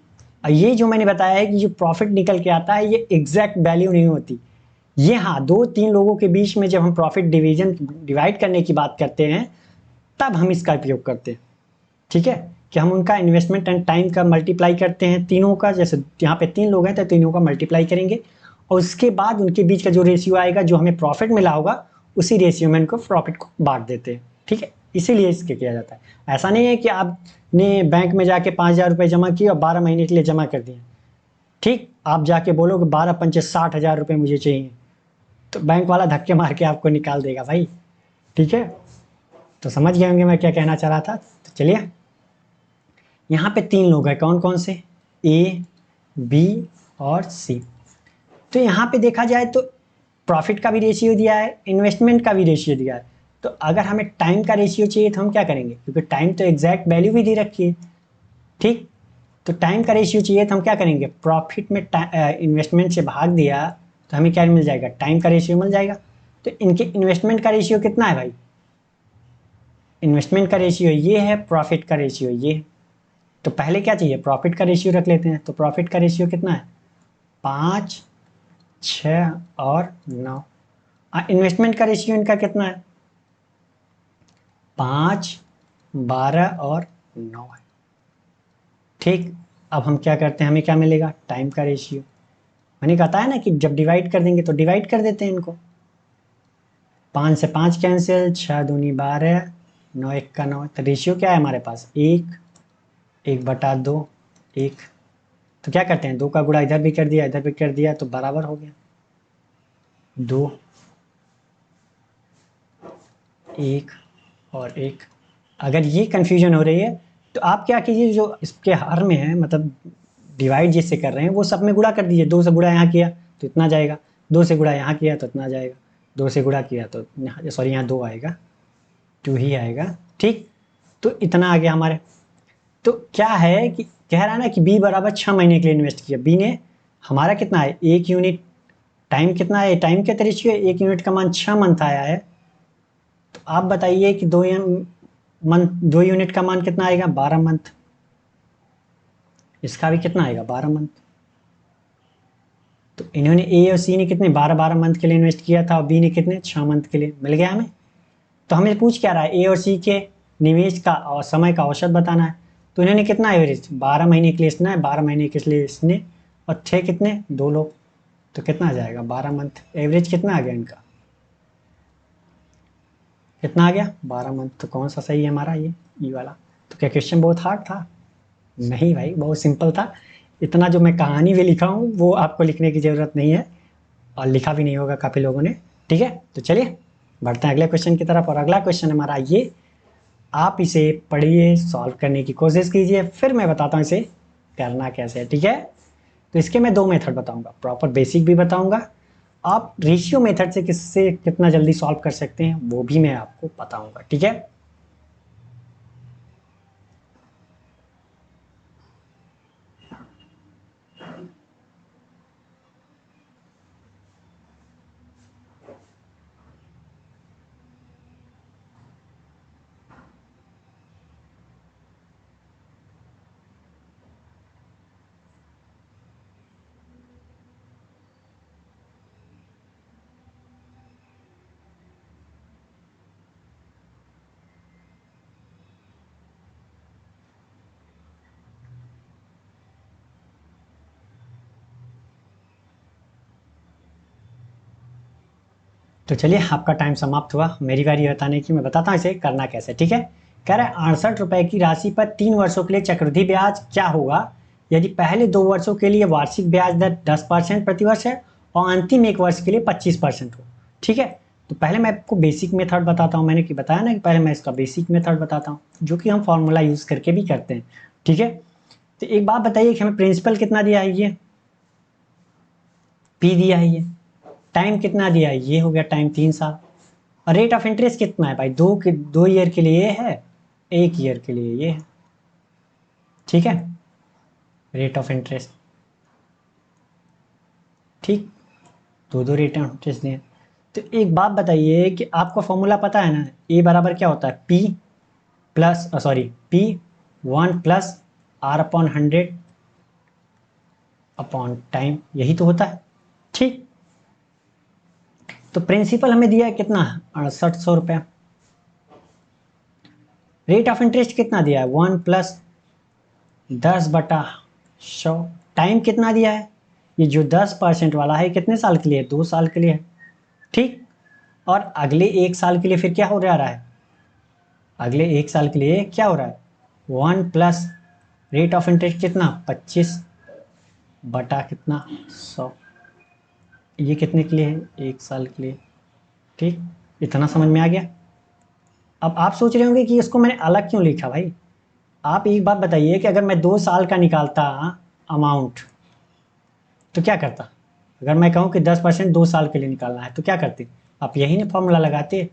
ये जो मैंने बताया है कि जो प्रॉफिट निकल के आता है ये एग्जैक्ट वैल्यू नहीं होती। ये हाँ, 2-3 लोगों के बीच में जब हम प्रॉफिट डिवाइड करने की बात करते हैं तब हम इसका उपयोग करते हैं। ठीक है, कि हम उनका इन्वेस्टमेंट एंड टाइम का मल्टीप्लाई करते हैं तीनों का। जैसे यहाँ पे 3 लोग हैं तो तीनों का मल्टीप्लाई करेंगे और उसके बाद उनके बीच का जो रेशियो आएगा, जो हमें प्रॉफिट मिला होगा, उसी रेशियो में उनको प्रॉफिट को बांट देते हैं। ठीक है, इसीलिए इसके किया जाता है। ऐसा नहीं है कि आपने बैंक में जाके 5,000 रुपये जमा किए और 12 महीने के लिए जमा कर दिए। ठीक, आप जाके बोलोगे 12 पंचे 60,000 रुपये मुझे चाहिए, तो बैंक वाला धक्के मार के आपको निकाल देगा भाई। ठीक है, तो समझ गए होंगे मैं क्या कहना चाह रहा था। तो चलिए, यहाँ पे 3 लोग हैं, कौन कौन से? ए, बी और सी। तो यहाँ पे देखा जाए तो प्रॉफिट का भी रेशियो दिया है, इन्वेस्टमेंट का भी रेशियो दिया है। तो अगर हमें टाइम का रेशियो चाहिए तो हम क्या करेंगे, क्योंकि टाइम तो एग्जैक्ट वैल्यू भी दे रखी है। ठीक, तो टाइम का रेशियो चाहिए तो हम क्या करेंगे, प्रॉफिट में इन्वेस्टमेंट से भाग दिया तो हमें क्या मिल जाएगा? टाइम का रेशियो मिल जाएगा। तो इनके इन्वेस्टमेंट का रेशियो कितना है भाई? इन्वेस्टमेंट का रेशियो ये है, प्रॉफिट का रेशियो ये है। तो पहले क्या चाहिए, प्रॉफिट का रेशियो रख लेते हैं। तो प्रॉफिट का रेशियो कितना है? 5, 6 और 9। इन्वेस्टमेंट का रेशियो इनका कितना है? 5, 12 और 9 है। ठीक, अब हम क्या करते हैं, हमें क्या मिलेगा? टाइम का रेशियो। मैंने कहता है ना कि जब डिवाइड कर देंगे तो डिवाइड कर देते हैं इनको। 5 से 5 कैंसिल, 6 दूनी 12, 9 1 का 9। तो रेशियो क्या है हमारे पास? 1, 1/2, 1। तो क्या करते हैं, 2 का गुणा इधर भी कर दिया, इधर भी कर दिया, तो बराबर हो गया 2, 1 और 1। अगर ये कंफ्यूजन हो रही है तो आप क्या कीजिए, जो इसके हर में है, मतलब डिवाइड जिससे कर रहे हैं वो सब में गुणा कर दीजिए। 2 से गुणा यहाँ किया तो इतना जाएगा, 2 से गुणा यहाँ किया तो इतना जाएगा, 2 से गुणा किया तो यहाँ, सॉरी यहाँ 2 आएगा, 2 ही आएगा। ठीक, तो इतना आ गया हमारे। तो क्या है कि कह रहा है ना कि बी बराबर 6 महीने के लिए इन्वेस्ट किया। बी ने हमारा कितना है, 1 यूनिट। टाइम कितना है, टाइम के तरीके 1 यूनिट का मान 6 मंथ आया है। तो आप बताइए कि 2 मंथ, 2 यूनिट का मान कितना आएगा 12 मंथ, इसका भी कितना आएगा 12 मंथ। तो इन्होंने ए और सी ने कितने 12-12 मंथ के लिए इन्वेस्ट किया था और बी ने कितने 6 मंथ के लिए, मिल गया हमें। तो हमें पूछ क्या रहा है, ए और सी के निवेश का और समय का औसत बताना है। तो इन्होंने कितना एवरेज 12 महीने के लिए इसने, 12 महीने के लिए इसने, और थे कितने 2 लोग, तो कितना आ जाएगा 12 मंथ, एवरेज कितना आ गया इनका, कितना आ गया 12 मंथ। तो कौन सा सही है हमारा, ये ई वाला। तो क्या क्वेश्चन बहुत हार्ड था? नहीं भाई, बहुत सिंपल था। इतना जो मैं कहानी भी लिखा हूँ वो आपको लिखने की ज़रूरत नहीं है, और लिखा भी नहीं होगा काफ़ी लोगों ने। ठीक है, तो चलिए बढ़ते हैं अगले क्वेश्चन की तरफ। और अगला क्वेश्चन हमारा ये, आप इसे पढ़िए, सॉल्व करने की कोशिश कीजिए, फिर मैं बताता हूँ इसे करना कैसे है। ठीक है, तो इसके मैं 2 मेथड बताऊंगा, प्रॉपर बेसिक भी बताऊंगा, आप रेशियो मेथड से किससे कितना जल्दी सॉल्व कर सकते हैं वो भी मैं आपको बताऊंगा। ठीक है, तो चलिए आपका टाइम समाप्त हुआ, मेरी बारी बताने की, मैं बताता हूँ इसे करना कैसे। ठीक है, कह रहा है 68 रुपए की राशि पर 3 वर्षों के लिए चक्रवृद्धि ब्याज क्या होगा यदि पहले 2 वर्षों के लिए वार्षिक ब्याज दर 10% प्रतिवर्ष है और अंतिम 1 वर्ष के लिए 25% हो। ठीक है, तो पहले मैं आपको बेसिक मेथड बताता हूँ, मैंने कि बताया ना कि पहले मैं इसका बेसिक मेथड बताता हूँ जो कि हम फॉर्मूला यूज़ करके भी करते हैं। ठीक है, तो एक बात बताइए कि हमें प्रिंसिपल कितना दिया है, ये पी दिया है, ये टाइम कितना दिया है, ये हो गया टाइम 3 साल, और रेट ऑफ इंटरेस्ट कितना है भाई, 2 ईयर के लिए ये है, 1 ईयर के लिए ये है। ठीक है, रेट ऑफ इंटरेस्ट, ठीक, 2 रेट ऑफ इंटरेस्ट दिए। तो एक बात बताइए कि आपको फॉर्मूला पता है ना, ए बराबर क्या होता है, P plus sorry P 1 + R/100 upon time, यही तो होता है। ठीक, तो प्रिंसिपल हमें दिया है कितना, 6800 रुपया। रेट ऑफ इंटरेस्ट कितना दिया है, 1+10/100। टाइम कितना दिया है, ये जो 10% वाला है कितने साल के लिए, 2 साल के लिए है। ठीक, और अगले 1 साल के लिए फिर क्या हो रहा है, अगले 1 साल के लिए क्या हो रहा है, 1 + रेट ऑफ इंटरेस्ट कितना 25/100, ये कितने के लिए है, 1 साल के लिए। ठीक, इतना समझ में आ गया। अब आप सोच रहे होंगे कि इसको मैंने अलग क्यों लिखा भाई। आप एक बात बताइए कि अगर मैं 2 साल का निकालता अमाउंट तो क्या करता, अगर मैं कहूँ कि 10% 2 साल के लिए निकालना है तो क्या करते, आप यही ना फॉर्मूला लगाते,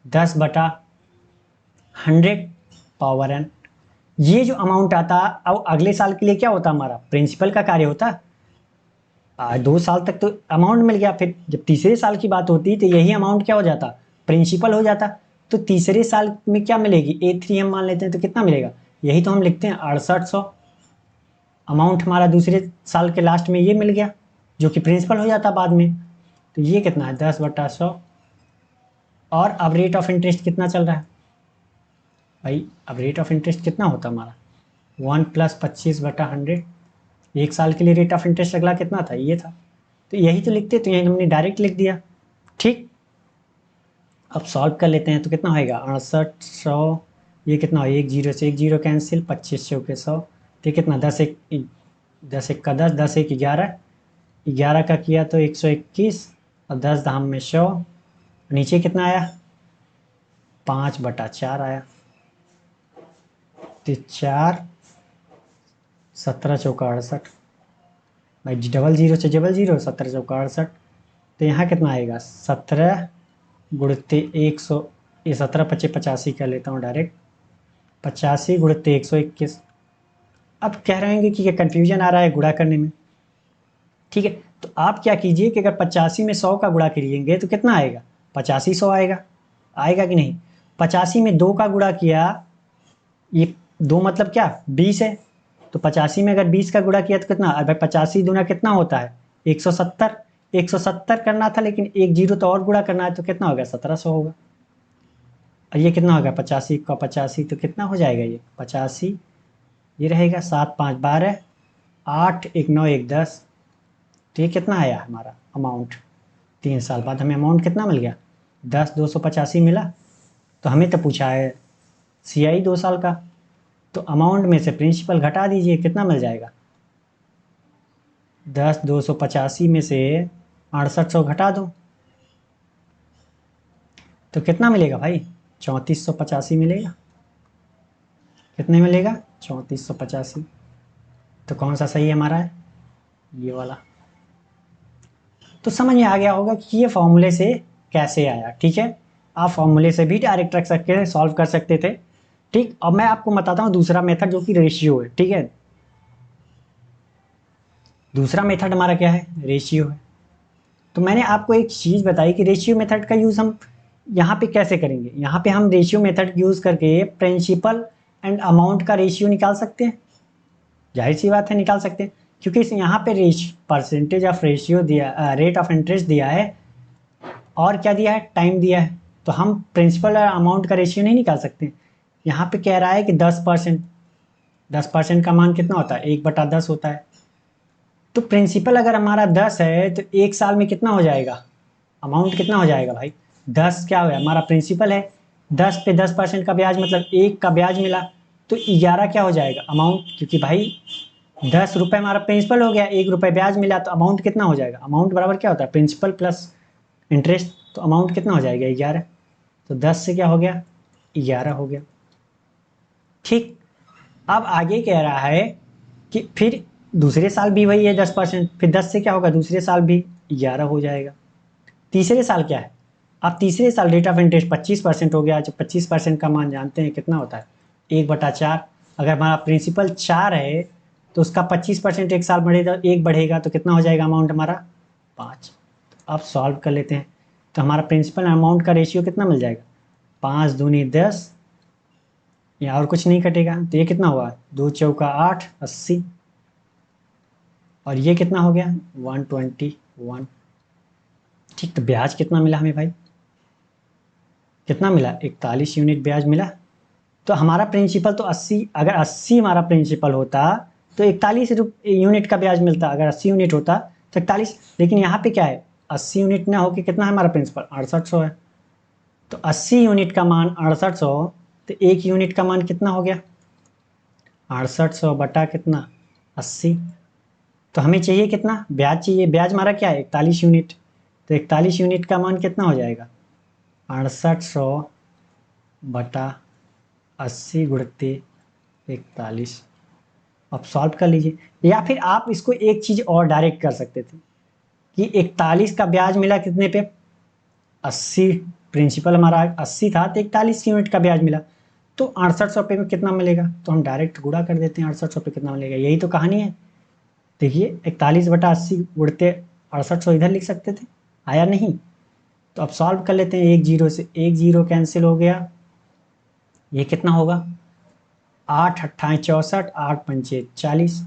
10/100 ये जो अमाउंट आता अब अगले साल के लिए क्या होता, हमारा प्रिंसिपल का कार्य होता। 2 साल तक तो अमाउंट मिल गया, फिर जब तीसरे साल की बात होती तो यही अमाउंट क्या हो जाता, प्रिंसिपल हो जाता। तो तीसरे साल में क्या मिलेगी, A3 हम मान लेते हैं, तो कितना मिलेगा, यही तो हम लिखते हैं 6800। अमाउंट हमारा दूसरे साल के लास्ट में ये मिल गया जो कि प्रिंसिपल हो जाता बाद में। तो ये कितना है 10/100। और अब रेट ऑफ इंटरेस्ट कितना चल रहा है भाई, अब रेट ऑफ इंटरेस्ट कितना होता हमारा 1 + 25/100। 1 साल के लिए रेट ऑफ इंटरेस्ट अगला कितना था, ये था। तो यही तो लिखते, तो यही हमने डायरेक्ट लिख दिया। ठीक, अब सॉल्व कर लेते हैं तो कितना होएगा 6800, ये कितना हो, 1 0 से 1 0 कैंसिल, 25 चौके 100, तो कितना 10 1 का 10, 10 1 11, 11 का किया तो 121, और 10 धाम में 100, नीचे कितना आया 5/4 आया, तो 4 17 चौका 68, भाई डबल जीरो से डबल जीरो, 17 चौका 68, तो यहाँ कितना आएगा 17 गुणित 100, ये 17 25 85 कर लेता हूँ डायरेक्ट, 85 गुणित 121। अब कह रहे हैं कि कन्फ्यूजन आ रहा है गुणा करने में। ठीक है, तो आप क्या कीजिए कि अगर 85 में 100 का गुणा करिएंगे तो कितना आएगा, 85 100 आएगा, आएगा कि नहीं। 85 में 2 का गुणा किया ये 2 मतलब क्या 20 है, तो 85 में अगर 20 का गुणा किया तो कितना, अरे भाई 85 दूना कितना होता है 170, 170 करना था लेकिन एक जीरो तो और गुणा करना है, तो कितना होगा 1700 होगा। और ये कितना होगा 85 का 85, तो कितना हो जाएगा ये 85, ये रहेगा 7 5 12, 8 1 9 1 10। तो ये कितना आया हमारा अमाउंट, 3 साल बाद हमें अमाउंट कितना मिल गया 10 285 मिला। तो हमें तो पूछा है CI 2 साल का, तो अमाउंट में से प्रिंसिपल घटा दीजिए, कितना मिल जाएगा 10 285 में से 6800 घटा दो, तो कितना मिलेगा भाई 3485 मिलेगा। कितने मिलेगा 3485। तो कौन सा सही हमारा है, ये वाला। तो समझ में आ गया होगा कि ये फॉर्मूले से कैसे आया, ठीक है। आप फॉर्मूले से भी डायरेक्ट रख सकते थे, सॉल्व कर सकते थे, ठीक। अब मैं आपको बताता हूँ दूसरा मेथड जो कि रेशियो है, ठीक है। दूसरा मेथड हमारा क्या है, रेशियो है। तो मैंने आपको एक चीज़ बताई कि रेशियो मेथड का यूज़ हम यहाँ पे कैसे करेंगे। यहाँ पे हम रेशियो मेथड यूज़ करके प्रिंसिपल एंड अमाउंट का रेशियो निकाल सकते हैं, जाहिर सी बात है निकाल सकते हैं, क्योंकि इस यहाँ पे परसेंटेज ऑफ रेशियो दिया, रेट ऑफ इंटरेस्ट दिया है, और क्या दिया है टाइम दिया है। तो हम प्रिंसिपल और अमाउंट का रेशियो नहीं निकाल सकते। यहाँ पे कह रहा है कि 10%, 10% का मान कितना होता है 1/10 होता है। तो प्रिंसिपल अगर हमारा 10 है तो 1 साल में कितना हो जाएगा, अमाउंट कितना हो जाएगा भाई 10 क्या हुआ हमारा प्रिंसिपल है, 10 पे 10% का ब्याज मतलब 1 का ब्याज मिला, तो 11 क्या हो जाएगा अमाउंट, क्योंकि भाई 10 रुपये हमारा प्रिंसिपल हो गया, 1 रुपये ब्याज मिला, तो अमाउंट कितना हो जाएगा, अमाउंट बराबर क्या होता है प्रिंसिपल प्लस इंटरेस्ट, तो अमाउंट कितना हो जाएगा 11। तो 10 से क्या हो गया 11 हो गया, ठीक। अब आगे कह रहा है कि फिर दूसरे साल भी वही है 10%, फिर 10 से क्या होगा दूसरे साल भी 11 हो जाएगा। तीसरे साल क्या है, अब तीसरे साल रेट ऑफ इंटरेस्ट 25% हो गया, जो 25% का मान जानते हैं कितना होता है 1/4। अगर हमारा प्रिंसिपल 4 है तो उसका 25% एक साल बढ़ेगा, एक बढ़ेगा तो कितना हो जाएगा अमाउंट हमारा 5। अब सॉल्व कर लेते हैं, तो हमारा प्रिंसिपल अमाउंट का रेशियो कितना मिल जाएगा 5 दूनी 10, या और कुछ नहीं कटेगा, तो ये कितना हुआ 2 चौका 8 80, और ये कितना हो गया 121, ठीक। तो ब्याज कितना मिला हमें भाई, कितना मिला 41 यूनिट ब्याज मिला। तो हमारा प्रिंसिपल तो 80, अगर 80 हमारा प्रिंसिपल होता तो 41 यूनिट का ब्याज मिलता, अगर 80 यूनिट होता तो 41, लेकिन यहाँ पे क्या है 80 यूनिट ना होके कितना है हमारा प्रिंसिपल 6800 है। तो 80 यूनिट का मान 6800, तो 1 यूनिट का मान कितना हो गया 6800 बटा कितना 80। तो हमें चाहिए कितना ब्याज चाहिए, ब्याज हमारा क्या है 41 यूनिट, तो 41 यूनिट का मान कितना हो जाएगा 6800 बटा 80 गुणित 41। अब सॉल्व कर लीजिए, या फिर आप इसको एक चीज़ और डायरेक्ट कर सकते थे कि 41 का ब्याज मिला कितने पे 80, प्रिंसिपल हमारा 80 था तो 41 यूनिट का ब्याज मिला, तो 6800 पे में कितना मिलेगा, तो हम डायरेक्ट गुणा कर देते हैं 6800 पे कितना मिलेगा, यही तो कहानी है। देखिए 41/80 उड़ते 6800 इधर लिख सकते थे, आया नहीं। तो अब सॉल्व कर लेते हैं, एक जीरो से एक जीरो कैंसिल हो गया, ये कितना होगा 8 अट्ठाईस 64, 8 पंचे 40।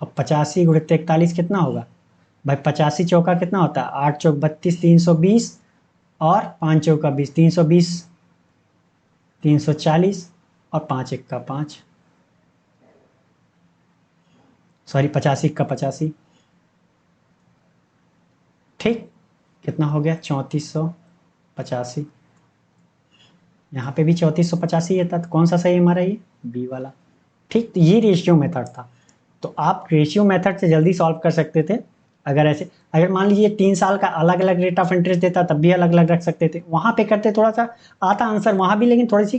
अब 85 गुणित 41 कितना होगा भाई, 85 चौका कितना होता है 8 चौक 32 320, और 5 चौका 20 320, 340, और 5 एक का 5, सॉरी 85 का 85, ठीक। कितना हो गया 3485, यहाँ पे भी 3485 है था, तो कौन सा सही है हमारा ये बी वाला, ठीक। तो ये रेशियो मेथड था, तो आप रेशियो मेथड से जल्दी सॉल्व कर सकते थे। अगर ऐसे, अगर मान लीजिए 3 साल का अलग अलग रेट ऑफ इंटरेस्ट देता तब भी अलग अलग रख सकते थे, वहाँ पे करते थोड़ा सा आता आंसर वहाँ भी, लेकिन थोड़ी सी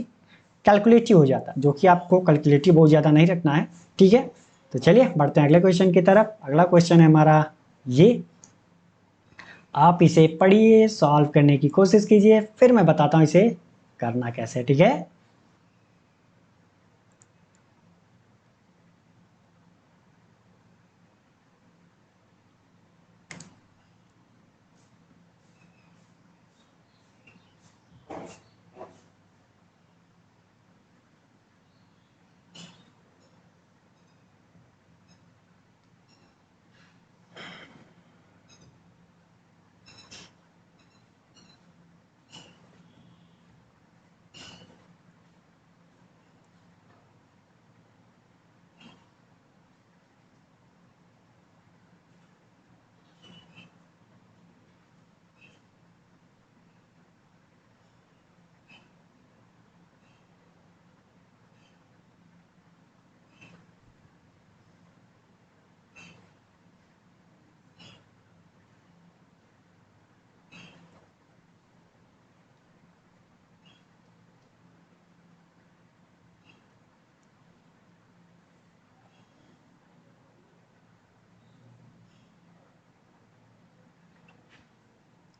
कैलकुलेटिव हो जाता, जो कि आपको कैलकुलेटिव बहुत ज़्यादा नहीं रखना है, ठीक है। तो चलिए बढ़ते हैं अगले क्वेश्चन की तरफ। अगला क्वेश्चन है हमारा ये, आप इसे पढ़िए, सॉल्व करने की कोशिश कीजिए, फिर मैं बताता हूँ इसे करना कैसे है, ठीक है।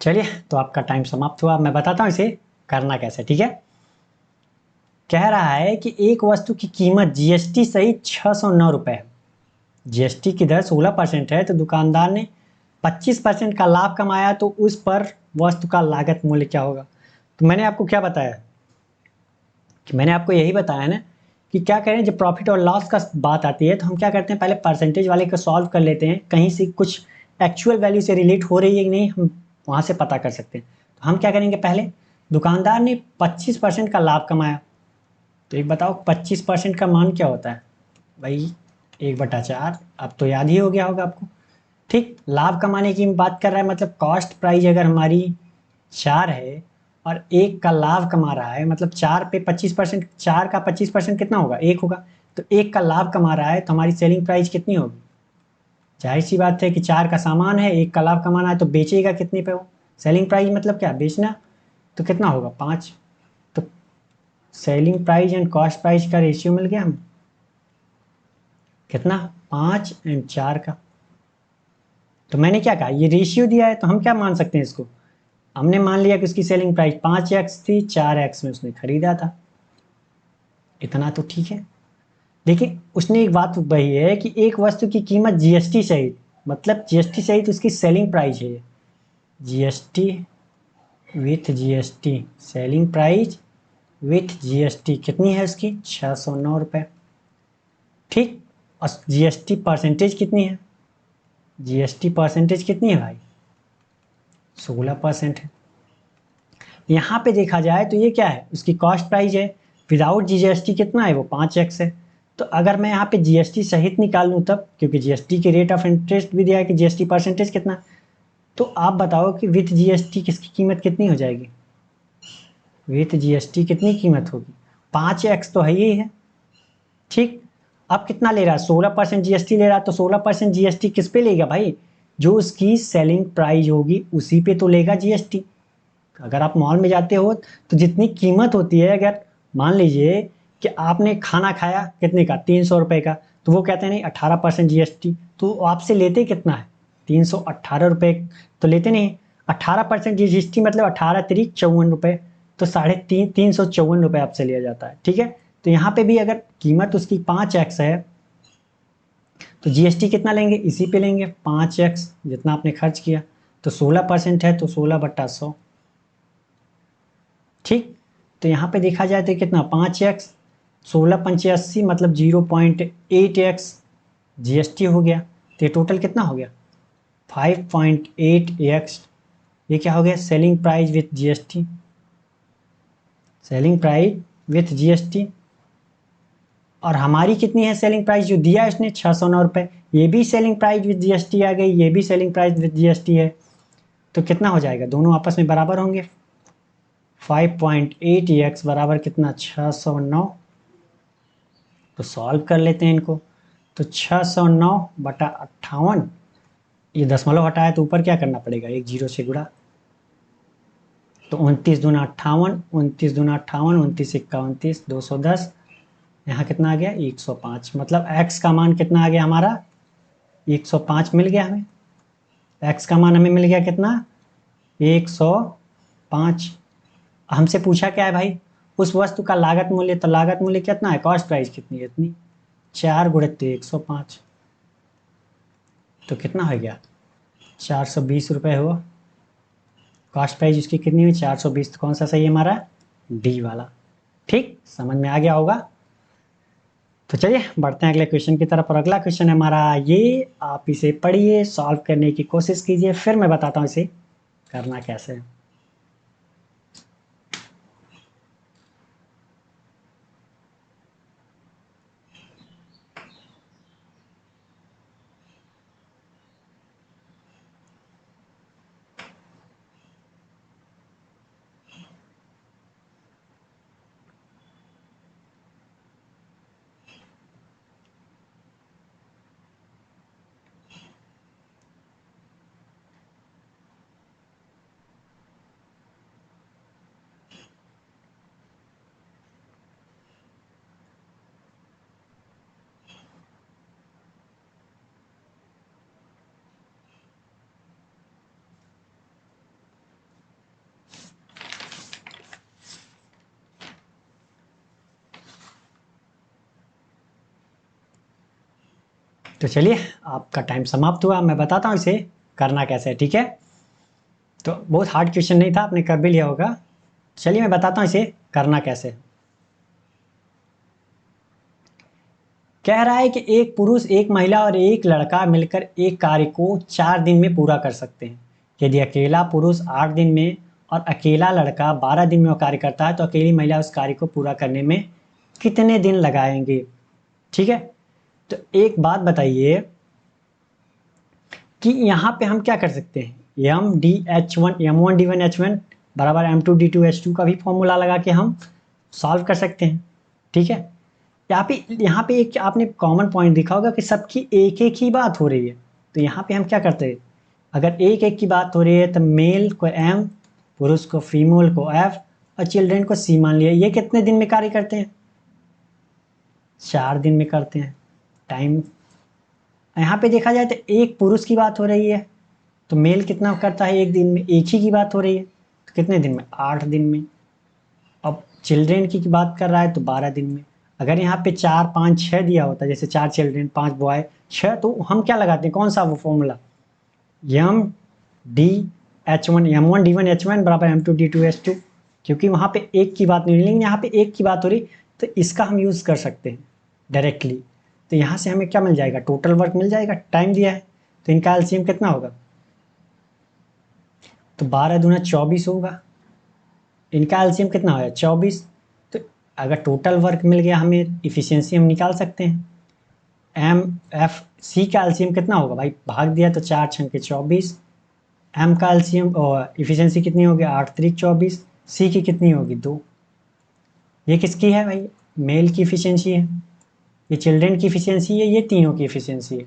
चलिए, तो आपका टाइम समाप्त हुआ। मैं बताता हूँ इसे करना कैसे, ठीक है। कह रहा है कि एक वस्तु की कीमत जीएसटी सहित 609 रुपए है। जीएसटी की दर 16% है, तो दुकानदार ने 25% का लाभ कमाया, तो उस पर वस्तु का लागत मूल्य क्या होगा। तो मैंने आपको क्या बताया कि मैंने आपको यही बताया ना कि क्या करें, जब प्रॉफिट और लॉस का बात आती है तो हम क्या करते हैं, पहले परसेंटेज वाले को सॉल्व कर लेते हैं, कहीं से कुछ एक्चुअल वैल्यू से रिलेट हो रही है कि नहीं, हम वहाँ से पता कर सकते हैं। तो हम क्या करेंगे, पहले दुकानदार ने 25% का लाभ कमाया, तो एक बताओ 25% का मान क्या होता है भाई, 1/4। अब तो याद ही हो गया होगा आपको। ठीक, लाभ कमाने की बात कर रहा है, मतलब कॉस्ट प्राइस अगर हमारी 4 है और 1 का लाभ कमा रहा है, मतलब 4 पे 25%, 4 का 25% कितना होगा, 1 होगा। तो 1 का लाभ कमा रहा है, तो हमारी सेलिंग प्राइस कितनी होगी। जाहिर सी बात है कि 4 का सामान है, 1 का लाभ कमाना है, तो बेचेगा कितने पे वो। सेलिंग प्राइस मतलब क्या, बेचना। तो कितना होगा, 5। तो selling price and cost price का रेशियो मिल गया हमें कितना, 5 एंड 4 का। तो मैंने क्या कहा, ये रेशियो दिया है, तो हम क्या मान सकते हैं इसको, हमने मान लिया कि उसकी सेलिंग प्राइस 5x थी, 4x में उसने खरीदा था। इतना तो ठीक है। लेकिन उसने एक बात वही है कि एक वस्तु की कीमत जीएसटी सहित, मतलब जीएसटी सहित उसकी सेलिंग प्राइस है। GST with GST, selling price with GST कितनी है उसकी, 609 रुपये। ठीक, और जीएसटी परसेंटेज कितनी है, जीएसटी परसेंटेज कितनी है भाई, 16% है। यहाँ पे देखा जाए तो ये क्या है, उसकी कॉस्ट प्राइस है, विदाउट जीएसटी कितना है वो, 5x है। तो अगर मैं यहाँ पे जीएसटी सहित निकाल लूँ तब, क्योंकि जीएसटी के रेट ऑफ इंटरेस्ट भी दिया है कि जीएसटी परसेंटेज कितना, तो आप बताओ कि विथ जीएसटी किसकी कीमत कितनी हो जाएगी, विथ जीएसटी कितनी कीमत होगी, 5x तो है ही है। ठीक, अब कितना ले रहा है, 16% जीएसटी ले रहा है, तो 16% जीएसटी किस पे लेगा भाई, जो उसकी सेलिंग प्राइस होगी उसी पे तो लेगा जीएसटी। अगर आप मॉल में जाते हो तो जितनी कीमत होती है, अगर मान लीजिए कि आपने खाना खाया कितने का, 300 रुपये का, तो वो कहते हैं नहीं 18% जीएसटी, तो आपसे लेते कितना है, 318 रुपये। तो लेते नहीं, 18% जीएसटी मतलब 18×3 = 54 रुपये, तो 354 रुपये आपसे लिया जाता है। ठीक है, तो यहाँ पे भी अगर कीमत उसकी 5x है, तो जीएसटी कितना लेंगे, इसी पे लेंगे 5x जितना आपने खर्च किया। तो 16% है, तो 16/100। ठीक, तो यहाँ पे देखा जाए तो कितना, 5x, 16×5 = मतलब 0.8x जीएसटी हो गया। तो ये टोटल कितना हो गया, 5.8x। ये क्या हो गया, selling price with GST, selling price with GST. और हमारी कितनी है सेलिंग प्राइस, जो दिया है इसने 609 रुपये, ये भी सेलिंग प्राइस विथ जीएसटी आ गई, ये भी सेलिंग प्राइस विथ जीएसटी है। तो कितना हो जाएगा, दोनों आपस में बराबर होंगे। 5.8x बराबर कितना, 609। तो सॉल्व कर लेते हैं इनको। तो 609/58, ये दशमलव हटाया तो ऊपर क्या करना पड़ेगा, एक जीरो से गुणा। तो 29×2 = 58, 29×2 = 58, 29×1 = 29, 210। यहाँ कितना आ गया, 105। मतलब x का मान कितना आ गया हमारा, 105 मिल गया हमें। x का मान हमें मिल गया कितना, 105। हमसे पूछा क्या है भाई, उस वस्तु का लागत मूल्य, तो लागत मूल्य कितना है, कॉस्ट प्राइस कितनी है, इतनी। 4 × 105, तो कितना हो गया, 420 रुपये हुआ। कॉस्ट प्राइस उसकी कितनी हुई, 420। तो कौन सा सही है हमारा, डी वाला। ठीक, समझ में आ गया होगा। तो चलिए बढ़ते हैं अगले क्वेश्चन की तरफ। और अगला क्वेश्चन है हमारा ये, आप इसे पढ़िए, सॉल्व करने की कोशिश कीजिए, फिर मैं बताता हूँ इसे करना कैसे है। तो चलिए आपका टाइम समाप्त हुआ, मैं बताता हूँ इसे करना कैसे है, ठीक है। तो बहुत हार्ड क्वेश्चन नहीं था, आपने कर भी लिया होगा। चलिए मैं बताता हूँ इसे करना कैसे है। कह रहा है कि एक पुरुष, एक महिला और एक लड़का मिलकर एक कार्य को 4 दिन में पूरा कर सकते हैं। यदि अकेला पुरुष 8 दिन में और अकेला लड़का 12 दिन में वो कार्य करता है, तो अकेली महिला उस कार्य को पूरा करने में कितने दिन लगाएंगे, ठीक है। तो एक बात बताइए कि यहाँ पे हम क्या कर सकते हैं, M1D M1D1H1 बराबर M2D2H2 का भी फॉर्मूला लगा के हम सॉल्व कर सकते हैं, ठीक है। यहाँ पे एक आपने कॉमन पॉइंट देखा होगा कि सबकी एक एक ही बात हो रही है। तो यहाँ पे हम क्या करते हैं, अगर एक एक की बात हो रही है तो मेल को M, पुरुष को फीमेल को F और चिल्ड्रेन को C मान लिया। ये कितने दिन में कार्य करते हैं, 4 दिन में करते हैं। टाइम यहाँ पे देखा जाए तो एक पुरुष की बात हो रही है, तो मेल कितना करता है एक दिन में, एक ही की बात हो रही है, तो कितने दिन में, 8 दिन में। अब चिल्ड्रेन की बात कर रहा है तो 12 दिन में। अगर यहाँ पे 4 5 6 दिया होता, जैसे 4 चिल्ड्रेन 5 बॉय 6, तो हम क्या लगाते हैं, कौन सा वो फॉर्मूला, M1D1H1 बराबर M2D2H2, क्योंकि वहाँ पे एक की बात नहीं, लेकिन यहाँ पे एक की बात हो रही, तो इसका हम यूज़ कर सकते हैं डायरेक्टली। तो यहाँ से हमें क्या मिल जाएगा, टोटल वर्क मिल जाएगा, टाइम दिया है, तो इनका एलसीएम कितना होगा, तो 12 दूना 24 होगा। इनका एलसीएम कितना होगा, 24। तो अगर टोटल वर्क मिल गया हमें, इफिशियंसी हम निकाल सकते हैं। MFC का एलसीएम कितना होगा भाई, भाग दिया तो 4 छंके 24। M का एलसीएम और इफिशियंसी कितनी होगी, 8 3 24। C की कितनी होगी, 2। ये किसकी है भाई, मेल की इफिशियंसी है, ये चिल्ड्रेन की इफिशियंसी है, ये तीनों की इफिशियंसी है,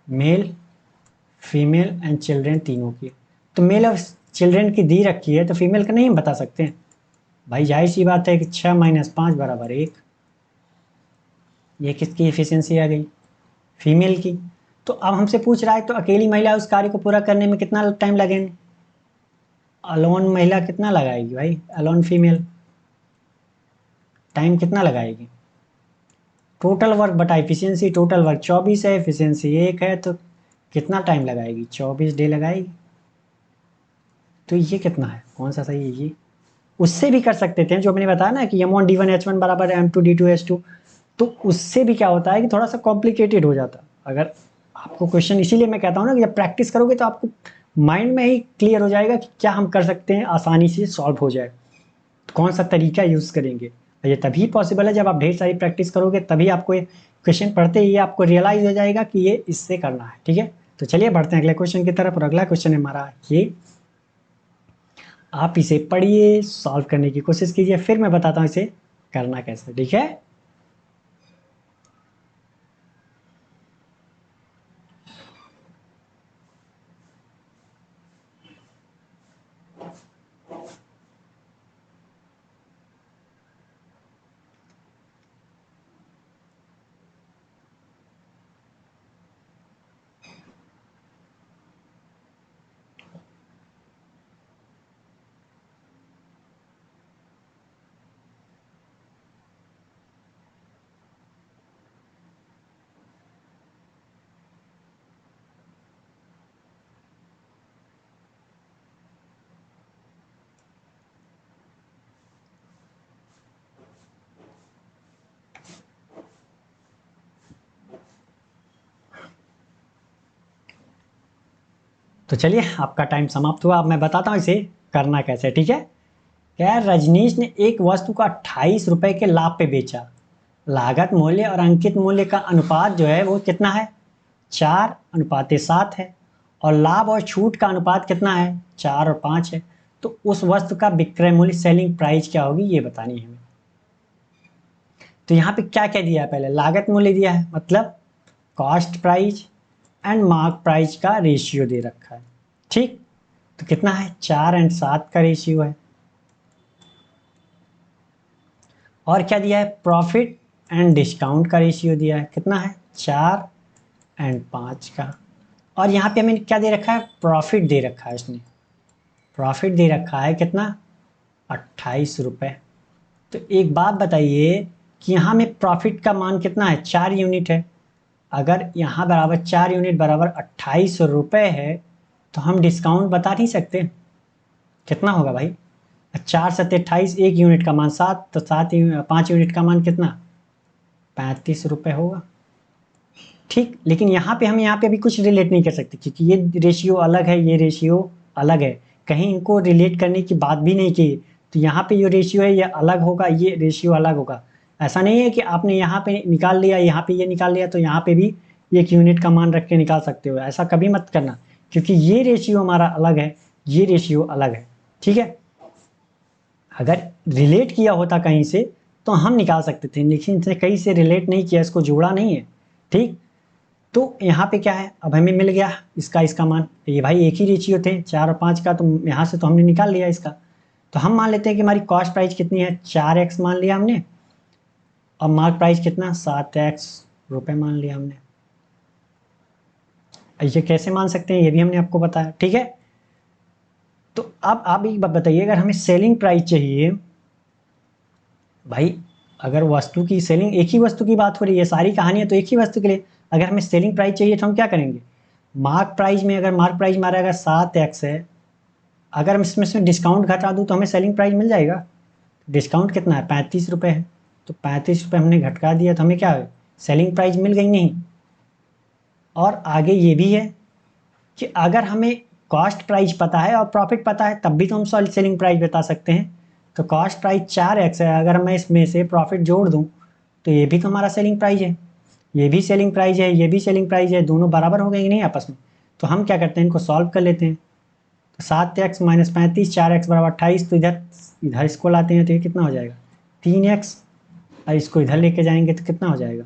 मेल फीमेल एंड चिल्ड्रेन तीनों की। तो मेल और चिल्ड्रेन की दी रखी है, तो फीमेल का नहीं हम बता सकते हैं भाई, जाहिर सी बात है कि 6 - 5 बराबर 1। ये किसकी एफिशिएंसी आ गई, फीमेल की। तो अब हमसे पूछ रहा है तो अकेली महिला उस कार्य को पूरा करने में कितना टाइम लगेंगे, अलोन महिला कितना लगाएगी भाई, अलोन फीमेल टाइम कितना लगाएगी, टोटल वर्क बटा इफिशियंसी, टोटल वर्क 24 है, इफिशियंसी 1 है, तो कितना टाइम लगाएगी, 24 डे लगाएगी। तो ये कितना है, कौन सा सही है, ये उससे भी कर सकते थे जो मैंने बताया ना कि M1D1H1 बराबर M2D2H2। तो उससे भी क्या होता है कि थोड़ा सा कॉम्प्लिकेटेड हो जाता। अगर आपको क्वेश्चन, इसीलिए मैं कहता हूँ ना कि जब प्रैक्टिस करोगे तो आपको माइंड में ही क्लियर हो जाएगा कि क्या हम कर सकते हैं, आसानी से सॉल्व हो जाए, तो कौन सा तरीका यूज़ करेंगे। ये तभी पॉसिबल है जब आप ढेर सारी प्रैक्टिस करोगे, तभी आपको ये क्वेश्चन पढ़ते ही आपको रियलाइज हो जाएगा कि ये इससे करना है, ठीक है। तो चलिए बढ़ते हैं अगले क्वेश्चन की तरफ। और अगला क्वेश्चन है हमारा ये, आप इसे पढ़िए, सॉल्व करने की कोशिश कीजिए, फिर मैं बताता हूँ इसे करना कैसे, ठीक है। तो चलिए आपका टाइम समाप्त हुआ, अब मैं बताता हूँ इसे करना कैसे, ठीक है। क्या, रजनीश ने एक वस्तु का 28 रुपए के लाभ पे बेचा, लागत मूल्य और अंकित मूल्य का अनुपात जो है वो कितना है, 4:7 है, और लाभ और छूट का अनुपात कितना है, 4 और 5 है। तो उस वस्तु का विक्रय मूल्य, सेलिंग प्राइस क्या होगी, ये बतानी है हमें। तो यहाँ पे क्या क्या दिया है, पहले लागत मूल्य दिया है, मतलब cost price and mark price का रेशियो दे रखा है, ठीक। तो कितना है, 4:7 का रेशियो है। और क्या दिया है, प्रॉफिट एंड डिस्काउंट का रेशियो दिया है, कितना है, 4:5 का। और यहाँ पे हमें क्या दे रखा है, प्रॉफिट दे रखा है, इसने प्रॉफिट दे रखा है कितना, 28 रुपये। तो एक बात बताइए कि यहाँ में प्रॉफिट का मान कितना है, 4 यूनिट है, अगर यहाँ बराबर 4 यूनिट बराबर 28 रुपये है तो हम डिस्काउंट बता नहीं सकते कितना होगा भाई। 4 सत्ते 28, 1 यूनिट का मान 7, तो 5 यूनिट का मान कितना 35 रुपये होगा। ठीक, लेकिन यहाँ पे हम यहाँ पे अभी कुछ रिलेट नहीं कर सकते क्योंकि ये रेशियो अलग है, ये रेशियो अलग है, कहीं इनको रिलेट करने की बात भी नहीं की। तो यहाँ पे जो रेशियो है ये अलग होगा, ये रेशियो अलग होगा। ऐसा नहीं है कि आपने यहाँ पे निकाल लिया, यहाँ पे ये निकाल लिया तो यहाँ पे भी 1 यूनिट का मान रख के निकाल सकते हो, ऐसा कभी मत करना क्योंकि ये रेशियो हमारा अलग है, ये रेशियो अलग है। ठीक है, अगर रिलेट किया होता कहीं से तो हम निकाल सकते थे, लेकिन इसने कहीं से रिलेट नहीं किया, इसको जोड़ा नहीं है। ठीक, तो यहाँ पे क्या है, अब हमें मिल गया इसका मान, ये भाई एक ही रेशियो थे 4 और 5 का, तो यहाँ से तो हमने निकाल लिया इसका। तो हम मान लेते हैं कि हमारी कॉस्ट प्राइस कितनी है, 4x मान लिया हमने, और मार्क प्राइस कितना 7x रुपये मान लिया हमने। ये कैसे मान सकते हैं ये भी हमने आपको बताया। ठीक है, तो अब आप एक बात बताइए, अगर हमें सेलिंग प्राइस चाहिए भाई, अगर वस्तु की सेलिंग, एक ही वस्तु की बात हो रही है, सारी कहानियाँ तो एक ही वस्तु के लिए, अगर हमें सेलिंग प्राइस चाहिए तो हम क्या करेंगे, मार्क प्राइस में, अगर मार्क प्राइस हमारा अगर 7x है, अगर हम इसमें से डिस्काउंट घटा दूँ तो हमें सेलिंग प्राइस मिल जाएगा। डिस्काउंट कितना है 35 रुपये है, तो 35 रुपये हमने घटा दिया तो हमें क्या है, सेलिंग प्राइस मिल गई नहीं। और आगे ये भी है कि अगर हमें कॉस्ट प्राइस पता है और प्रॉफिट पता है तब भी तो हम सेलिंग प्राइस बता सकते हैं। तो कॉस्ट प्राइस 4x है, अगर मैं इसमें से प्रॉफिट जोड़ दूं तो ये भी तो हमारा सेलिंग प्राइस है, ये भी सेलिंग प्राइस है, ये भी सेलिंग प्राइस है, दोनों बराबर हो गए कि नहीं आपस में। तो हम क्या करते हैं, इनको सॉल्व कर लेते हैं। तो 7x माइनस 35, 4x बराबर 28, तो इधर इधर इसको लाते हैं तो ये कितना हो जाएगा 3x, और इसको इधर लेके जाएंगे तो कितना हो जाएगा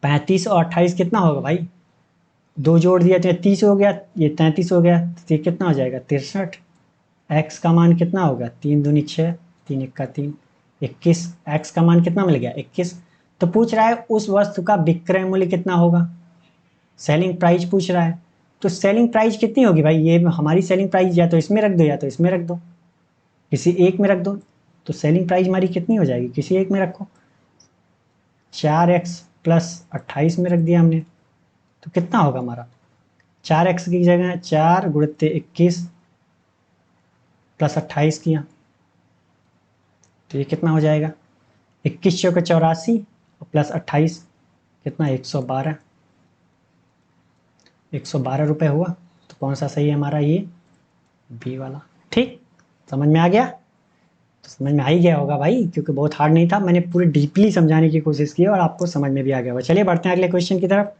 35 और 28 कितना होगा भाई, 2 जोड़ दिया तो 30 हो गया, ये 33 हो गया, तो ये कितना हो जाएगा 63। x का मान कितना होगा 3 दूनी 6, 3 1 3, 21। x का मान कितना मिल गया 21। तो पूछ रहा है उस वस्तु का विक्रय मूल्य कितना होगा, सेलिंग प्राइस पूछ रहा है। तो सेलिंग प्राइस कितनी होगी भाई, ये हमारी सेलिंग प्राइस या तो इसमें रख दो या तो इसमें रख दो, किसी एक में रख दो। तो सेलिंग प्राइस हमारी कितनी हो जाएगी, किसी एक में रखो, 4x प्लस 28 में रख दिया हमने, तो कितना होगा हमारा 4x की जगह 4 गुणित 21 प्लस 28 किया, तो ये कितना हो जाएगा 21 चौके 84 और प्लस 28 कितना 112, 112 रुपये हुआ। तो कौन सा सही है हमारा, ये बी वाला। ठीक, समझ में आ गया, तो समझ में आ ही गया होगा भाई क्योंकि बहुत हार्ड नहीं था, मैंने पूरी डीपली समझाने की कोशिश की और आपको समझ में भी आ गया होगा। चलिए बढ़ते हैं अगले क्वेश्चन की तरफ,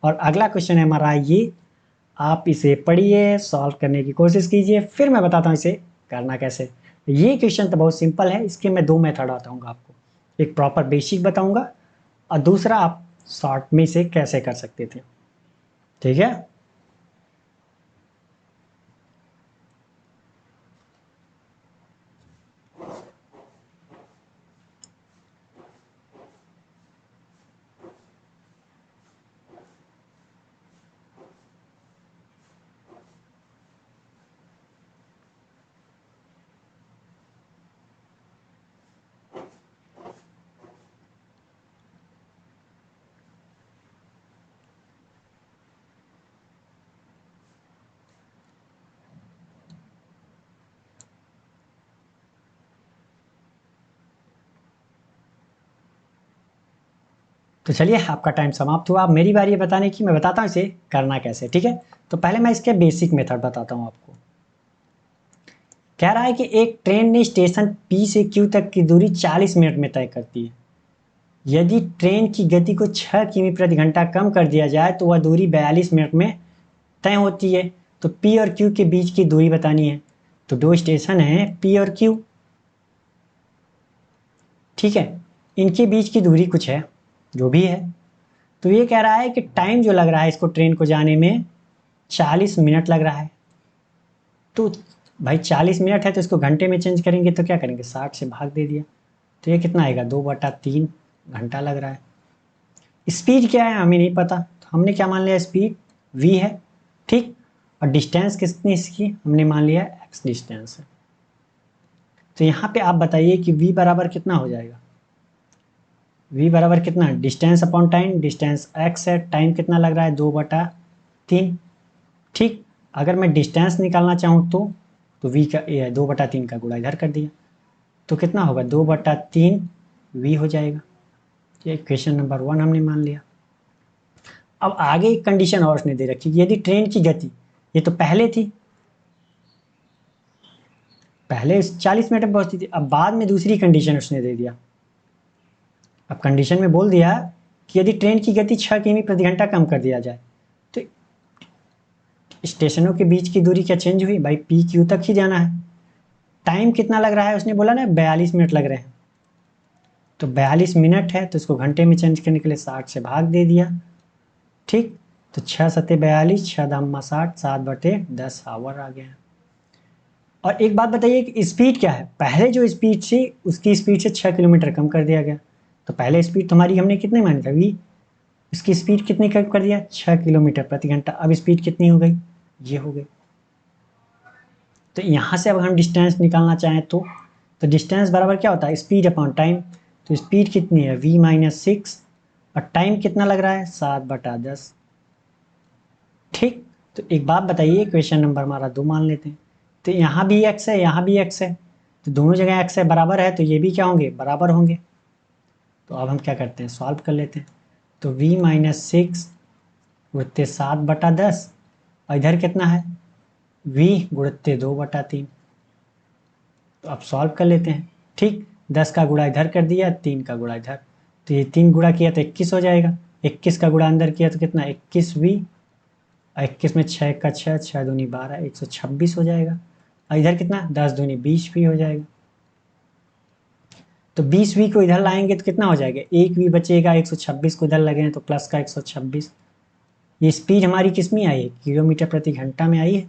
और अगला क्वेश्चन है हमारा ये, आप इसे पढ़िए, सॉल्व करने की कोशिश कीजिए, फिर मैं बताता हूँ इसे करना कैसे। ये क्वेश्चन तो बहुत सिंपल है, इसके मैं 2 मेथड बताऊँगा आपको, एक प्रॉपर बेसिक बताऊँगा और दूसरा आप शॉर्ट में इसे कैसे कर सकते थे। ठीक है, तो चलिए आपका टाइम समाप्त हुआ, अब मेरी बारी है बताने की, मैं बताता हूँ इसे करना कैसे। ठीक है, तो पहले मैं इसके बेसिक मेथड बताता हूँ आपको। कह रहा है कि एक ट्रेन ने स्टेशन P से Q तक की दूरी 40 मिनट में तय करती है। यदि ट्रेन की गति को 6 किमी प्रति घंटा कम कर दिया जाए तो वह दूरी 42 मिनट में तय होती है। तो P और Q के बीच की दूरी बतानी है। तो 2 स्टेशन हैं P और Q, ठीक है, इनके बीच की दूरी कुछ है, जो भी है। तो ये कह रहा है कि टाइम जो लग रहा है इसको ट्रेन को जाने में 40 मिनट लग रहा है। तो भाई 40 मिनट है तो इसको घंटे में चेंज करेंगे तो क्या करेंगे, 60 से भाग दे दिया, तो ये कितना आएगा 2/3 घंटा लग रहा है। स्पीड क्या है हमें नहीं पता, तो हमने क्या मान लिया, स्पीड v है। ठीक, और डिस्टेंस कितनी इसकी, हमने मान लिया x डिस्टेंस है। तो यहाँ पे आप बताइए कि v बराबर कितना हो जाएगा, v बराबर कितना, distance upon time, distance x है, टाइम कितना लग रहा है 2/3। ठीक, अगर मैं डिस्टेंस निकालना चाहूँ तो v का 2/3 का गुणा इधर कर दिया तो कितना होगा 2/3 v हो जाएगा। ये क्वेश्चन नंबर 1 हमने मान लिया। अब आगे एक कंडीशन और उसने दे रखी, यदि ट्रेन की गति, ये तो पहले थी, पहले 40 मिनट में पहुंचती थी, अब बाद में दूसरी कंडीशन उसने दे दिया। अब कंडीशन में बोल दिया कि यदि ट्रेन की गति 6 किमी प्रति घंटा कम कर दिया जाए तो स्टेशनों के बीच की दूरी क्या चेंज हुई भाई, पी क्यू तक ही जाना है। टाइम कितना लग रहा है उसने बोला ना 42 मिनट लग रहे हैं, तो 42 मिनट है तो इसको घंटे में चेंज करने के लिए 60 से भाग दे दिया। ठीक, तो 6×7=42, 6×60, 7/10 आवर आ गया। और एक बात बताइए कि स्पीड क्या है, पहले जो स्पीड थी उसकी स्पीड से 6 किलोमीटर कम कर दिया गया। तो पहले स्पीड तुम्हारी हमने कितने मानी था v, इसकी स्पीड कितनी कम कर दिया 6 किलोमीटर प्रति घंटा। अब स्पीड कितनी हो गई, ये हो गई। तो यहाँ से अब हम डिस्टेंस निकालना चाहें तो डिस्टेंस बराबर क्या होता है स्पीड अपॉन टाइम। तो स्पीड कितनी है v-6 और टाइम कितना लग रहा है 7/10। ठीक, तो एक बात बताइए, क्वेश्चन नंबर हमारा 2 मान लेते हैं। तो यहाँ भी x है, यहाँ भी x है, तो दोनों जगह x है बराबर है, तो ये भी क्या होंगे बराबर होंगे। तो अब हम क्या करते हैं सॉल्व कर लेते हैं। तो v-6 गुणित 7/10 और इधर कितना है v गुणित 2/3। तो अब सॉल्व कर लेते हैं। ठीक, 10 का गुणा इधर कर दिया, 3 का गुणा इधर, तो ये 3 गुणा किया तो 21 हो जाएगा, 21 का गुणा अंदर किया तो कितना 21v, और 21 में 6 का 6, 6 दूनी 12, 126 हो जाएगा। और इधर कितना 10 दूनी 20v हो जाएगा। तो 20v को इधर लाएंगे तो कितना हो जाएगा 1v बचेगा, 126 को इधर लगे तो प्लस का 126। ये स्पीड हमारी किस में आई है, किलोमीटर प्रति घंटा में आई है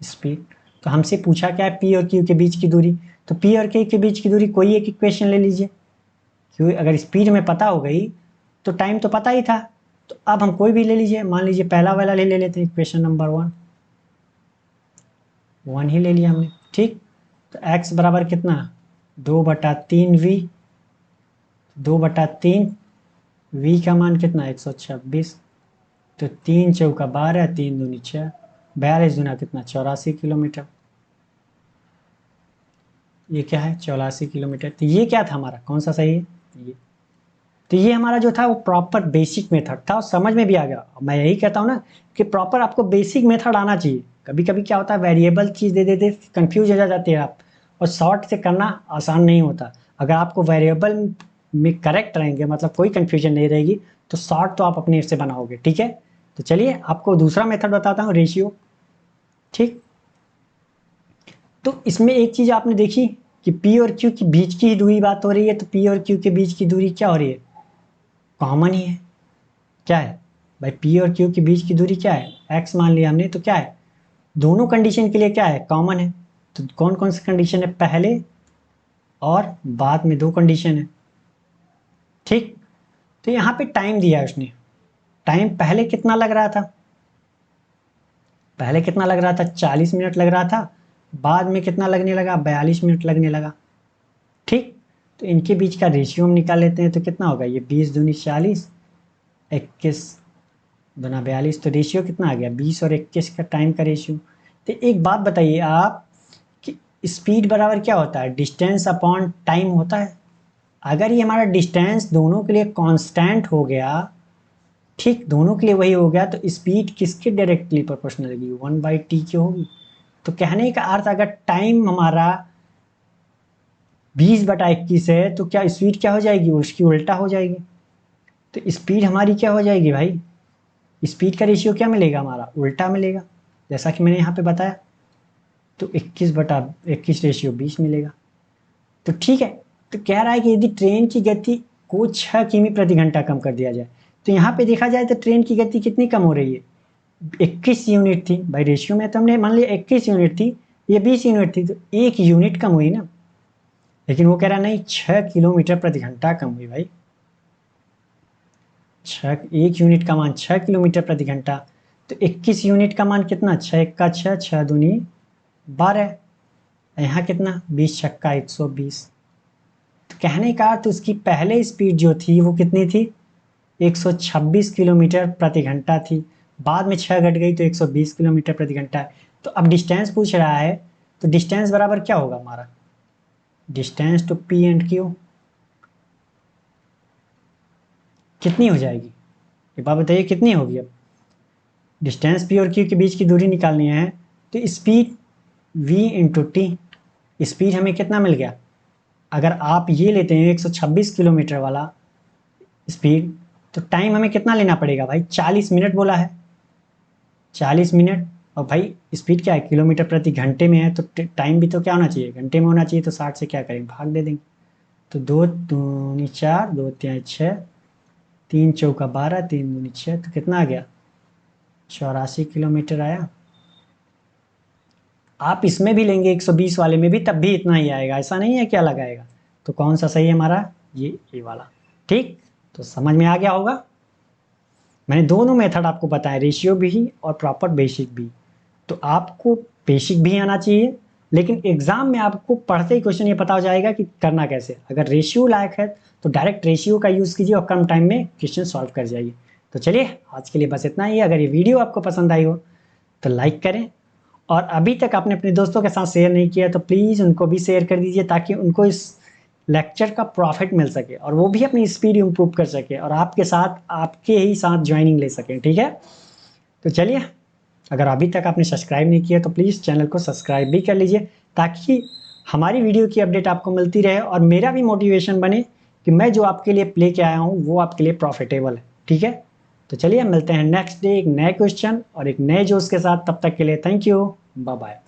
स्पीड। तो हमसे पूछा क्या है पी और क्यू के बीच की दूरी, तो पी और क्यू के बीच की दूरी कोई एक इक्वेशन ले लीजिए, क्योंकि अगर स्पीड में पता हो गई तो टाइम तो पता ही था। तो अब हम कोई भी ले लीजिए, मान लीजिए पहला वाला ले लेते हैं इक्वेशन नंबर 1 ही ले लिया हमने। ठीक, तो x बराबर कितना 2/3v, 2/3 v का मान कितना 126, तो 3 चौका 12, 3 दूनी 6, 42 दूना कितना 84 किलोमीटर। ये क्या है 84 किलोमीटर। तो ये क्या था हमारा, कौन सा सही है ये। तो ये हमारा जो था वो प्रॉपर बेसिक मेथड था और समझ में भी आ गया। मैं यही कहता हूँ ना कि प्रॉपर आपको बेसिक मेथड आना चाहिए। कभी कभी क्या होता है वेरिएबल चीज़ दे देते कंफ्यूज हो जाते हैं आप, और शॉर्ट से करना आसान नहीं होता। अगर आपको वेरिएबल में करेक्ट रहेंगे, मतलब कोई कन्फ्यूजन नहीं रहेगी, तो शॉर्ट तो आप अपने से बनाओगे। ठीक है, तो चलिए आपको दूसरा मेथड बताता हूँ, रेशियो। ठीक, तो इसमें एक चीज़ आपने देखी कि पी और क्यू के बीच की ही दूरी बात हो रही है, तो पी और क्यू के बीच की दूरी क्या हो रही है, कॉमन ही है। क्या है भाई, पी और क्यू के बीच की दूरी क्या है एक्स मान लिया हमने, तो क्या है दोनों कंडीशन के लिए क्या है कॉमन है। तो कौन कौन सी कंडीशन है, पहले और बाद में 2 कंडीशन है। ठीक, तो यहाँ पे टाइम दिया है उसने, टाइम पहले कितना लग रहा था, पहले कितना लग रहा था 40 मिनट लग रहा था, बाद में कितना लगने लगा 42 मिनट लगने लगा। ठीक, तो इनके बीच का रेशियो हम निकाल लेते हैं, तो कितना होगा ये 20 दूनी 40, 21 दूना 42, तो रेशियो कितना आ गया 20 और 21 का टाइम का रेशियो। तो एक बात बताइए आप कि स्पीड बराबर क्या होता है, डिस्टेंस अपॉन टाइम होता है। अगर ये हमारा डिस्टेंस दोनों के लिए कांस्टेंट हो गया, ठीक दोनों के लिए वही हो गया, तो स्पीड किसके डायरेक्टली प्रोपोर्शनल होगी 1/t की होगी। तो कहने का अर्थ अगर टाइम हमारा 20/21 है तो क्या स्पीड क्या हो जाएगी, उसकी उल्टा हो जाएगी। तो स्पीड हमारी क्या हो जाएगी भाई, स्पीड का रेशियो क्या मिलेगा हमारा उल्टा मिलेगा, जैसा कि मैंने यहाँ पे बताया। तो 21/21 रेशियो 20 मिलेगा। तो ठीक है, तो कह रहा है कि यदि ट्रेन की गति को 6 किमी प्रति घंटा कम कर दिया जाए, तो यहाँ पे देखा जाए तो ट्रेन की गति कितनी कम हो रही है 21 यूनिट थी भाई, रेशियो में तो हमने मान लिया 21 यूनिट थी, ये 20 यूनिट थी, तो 1 यूनिट कम हुई ना। लेकिन वो कह रहा नहीं 6 किलोमीटर प्रति घंटा कम हुई भाई, 1 यूनिट का मान 6 किलोमीटर प्रति घंटा। तो 21 यूनिट का मान कितना 6 का 6, 6 दूनी 12, यहाँ कितना 20 छक्का 120। तो तो कहने का अर्थ उसकी पहले स्पीड जो थी वो कितनी थी, 126 किलोमीटर प्रति घंटा थी, बाद में 6 घट गई तो 120 किलोमीटर प्रति घंटा है। तो अब डिस्टेंस पूछ रहा है, तो डिस्टेंस बराबर क्या होगा हमारा, distance to P and Q कितनी हो जाएगी, ये बात बताइए कितनी होगी। अब डिस्टेंस पी और क्यू के बीच की दूरी निकालनी है, तो speed v into T, speed हमें कितना मिल गया, अगर आप ये लेते हैं 126 किलोमीटर वाला स्पीड, तो टाइम हमें कितना लेना पड़ेगा भाई, 40 मिनट बोला है, 40 मिनट। और भाई स्पीड क्या है, किलोमीटर प्रति घंटे में है, तो टाइम भी तो क्या होना चाहिए, घंटे में होना चाहिए। तो 60 से क्या करेंगे, भाग दे देंगे। तो 2 दूनी 4, 2 तिहाई 6, 3 चौका 12, 3 दूनी 6, तो कितना आ गया, 84 किलोमीटर आया। आप इसमें भी लेंगे 120 वाले में भी, तब भी इतना ही आएगा, ऐसा नहीं है क्या लगाएगा। तो कौन सा सही है हमारा, ये वाला। ठीक, तो समझ में आ गया होगा। मैंने दोनों मेथड आपको बताया, रेशियो भी और प्रॉपर बेसिक भी। तो आपको बेसिक भी आना चाहिए, लेकिन एग्जाम में आपको पढ़ते ही क्वेश्चन ये पता हो जाएगा कि करना कैसे। अगर रेशियो लायक है तो डायरेक्ट रेशियो का यूज़ कीजिए और कम टाइम में क्वेश्चन सॉल्व कर जाइए। तो चलिए आज के लिए बस इतना ही। अगर ये वीडियो आपको पसंद आई हो तो लाइक करें, और अभी तक आपने अपने दोस्तों के साथ शेयर नहीं किया तो प्लीज़ उनको भी शेयर कर दीजिए, ताकि उनको इस लेक्चर का प्रॉफिट मिल सके और वो भी अपनी स्पीड इम्प्रूव कर सके और आपके साथ आपके ही साथ ज्वाइनिंग ले सकें। ठीक है, तो चलिए, अगर अभी तक आपने सब्सक्राइब नहीं किया तो प्लीज़ चैनल को सब्सक्राइब भी कर लीजिए, ताकि हमारी वीडियो की अपडेट आपको मिलती रहे और मेरा भी मोटिवेशन बने कि मैं जो आपके लिए लेके आया हूँ वो आपके लिए प्रॉफिटेबल है। ठीक है, तो चलिए मिलते हैं नेक्स्ट डे एक नए क्वेश्चन और एक नए जोश के साथ। तब तक के लिए थैंक यू, बाय बाय।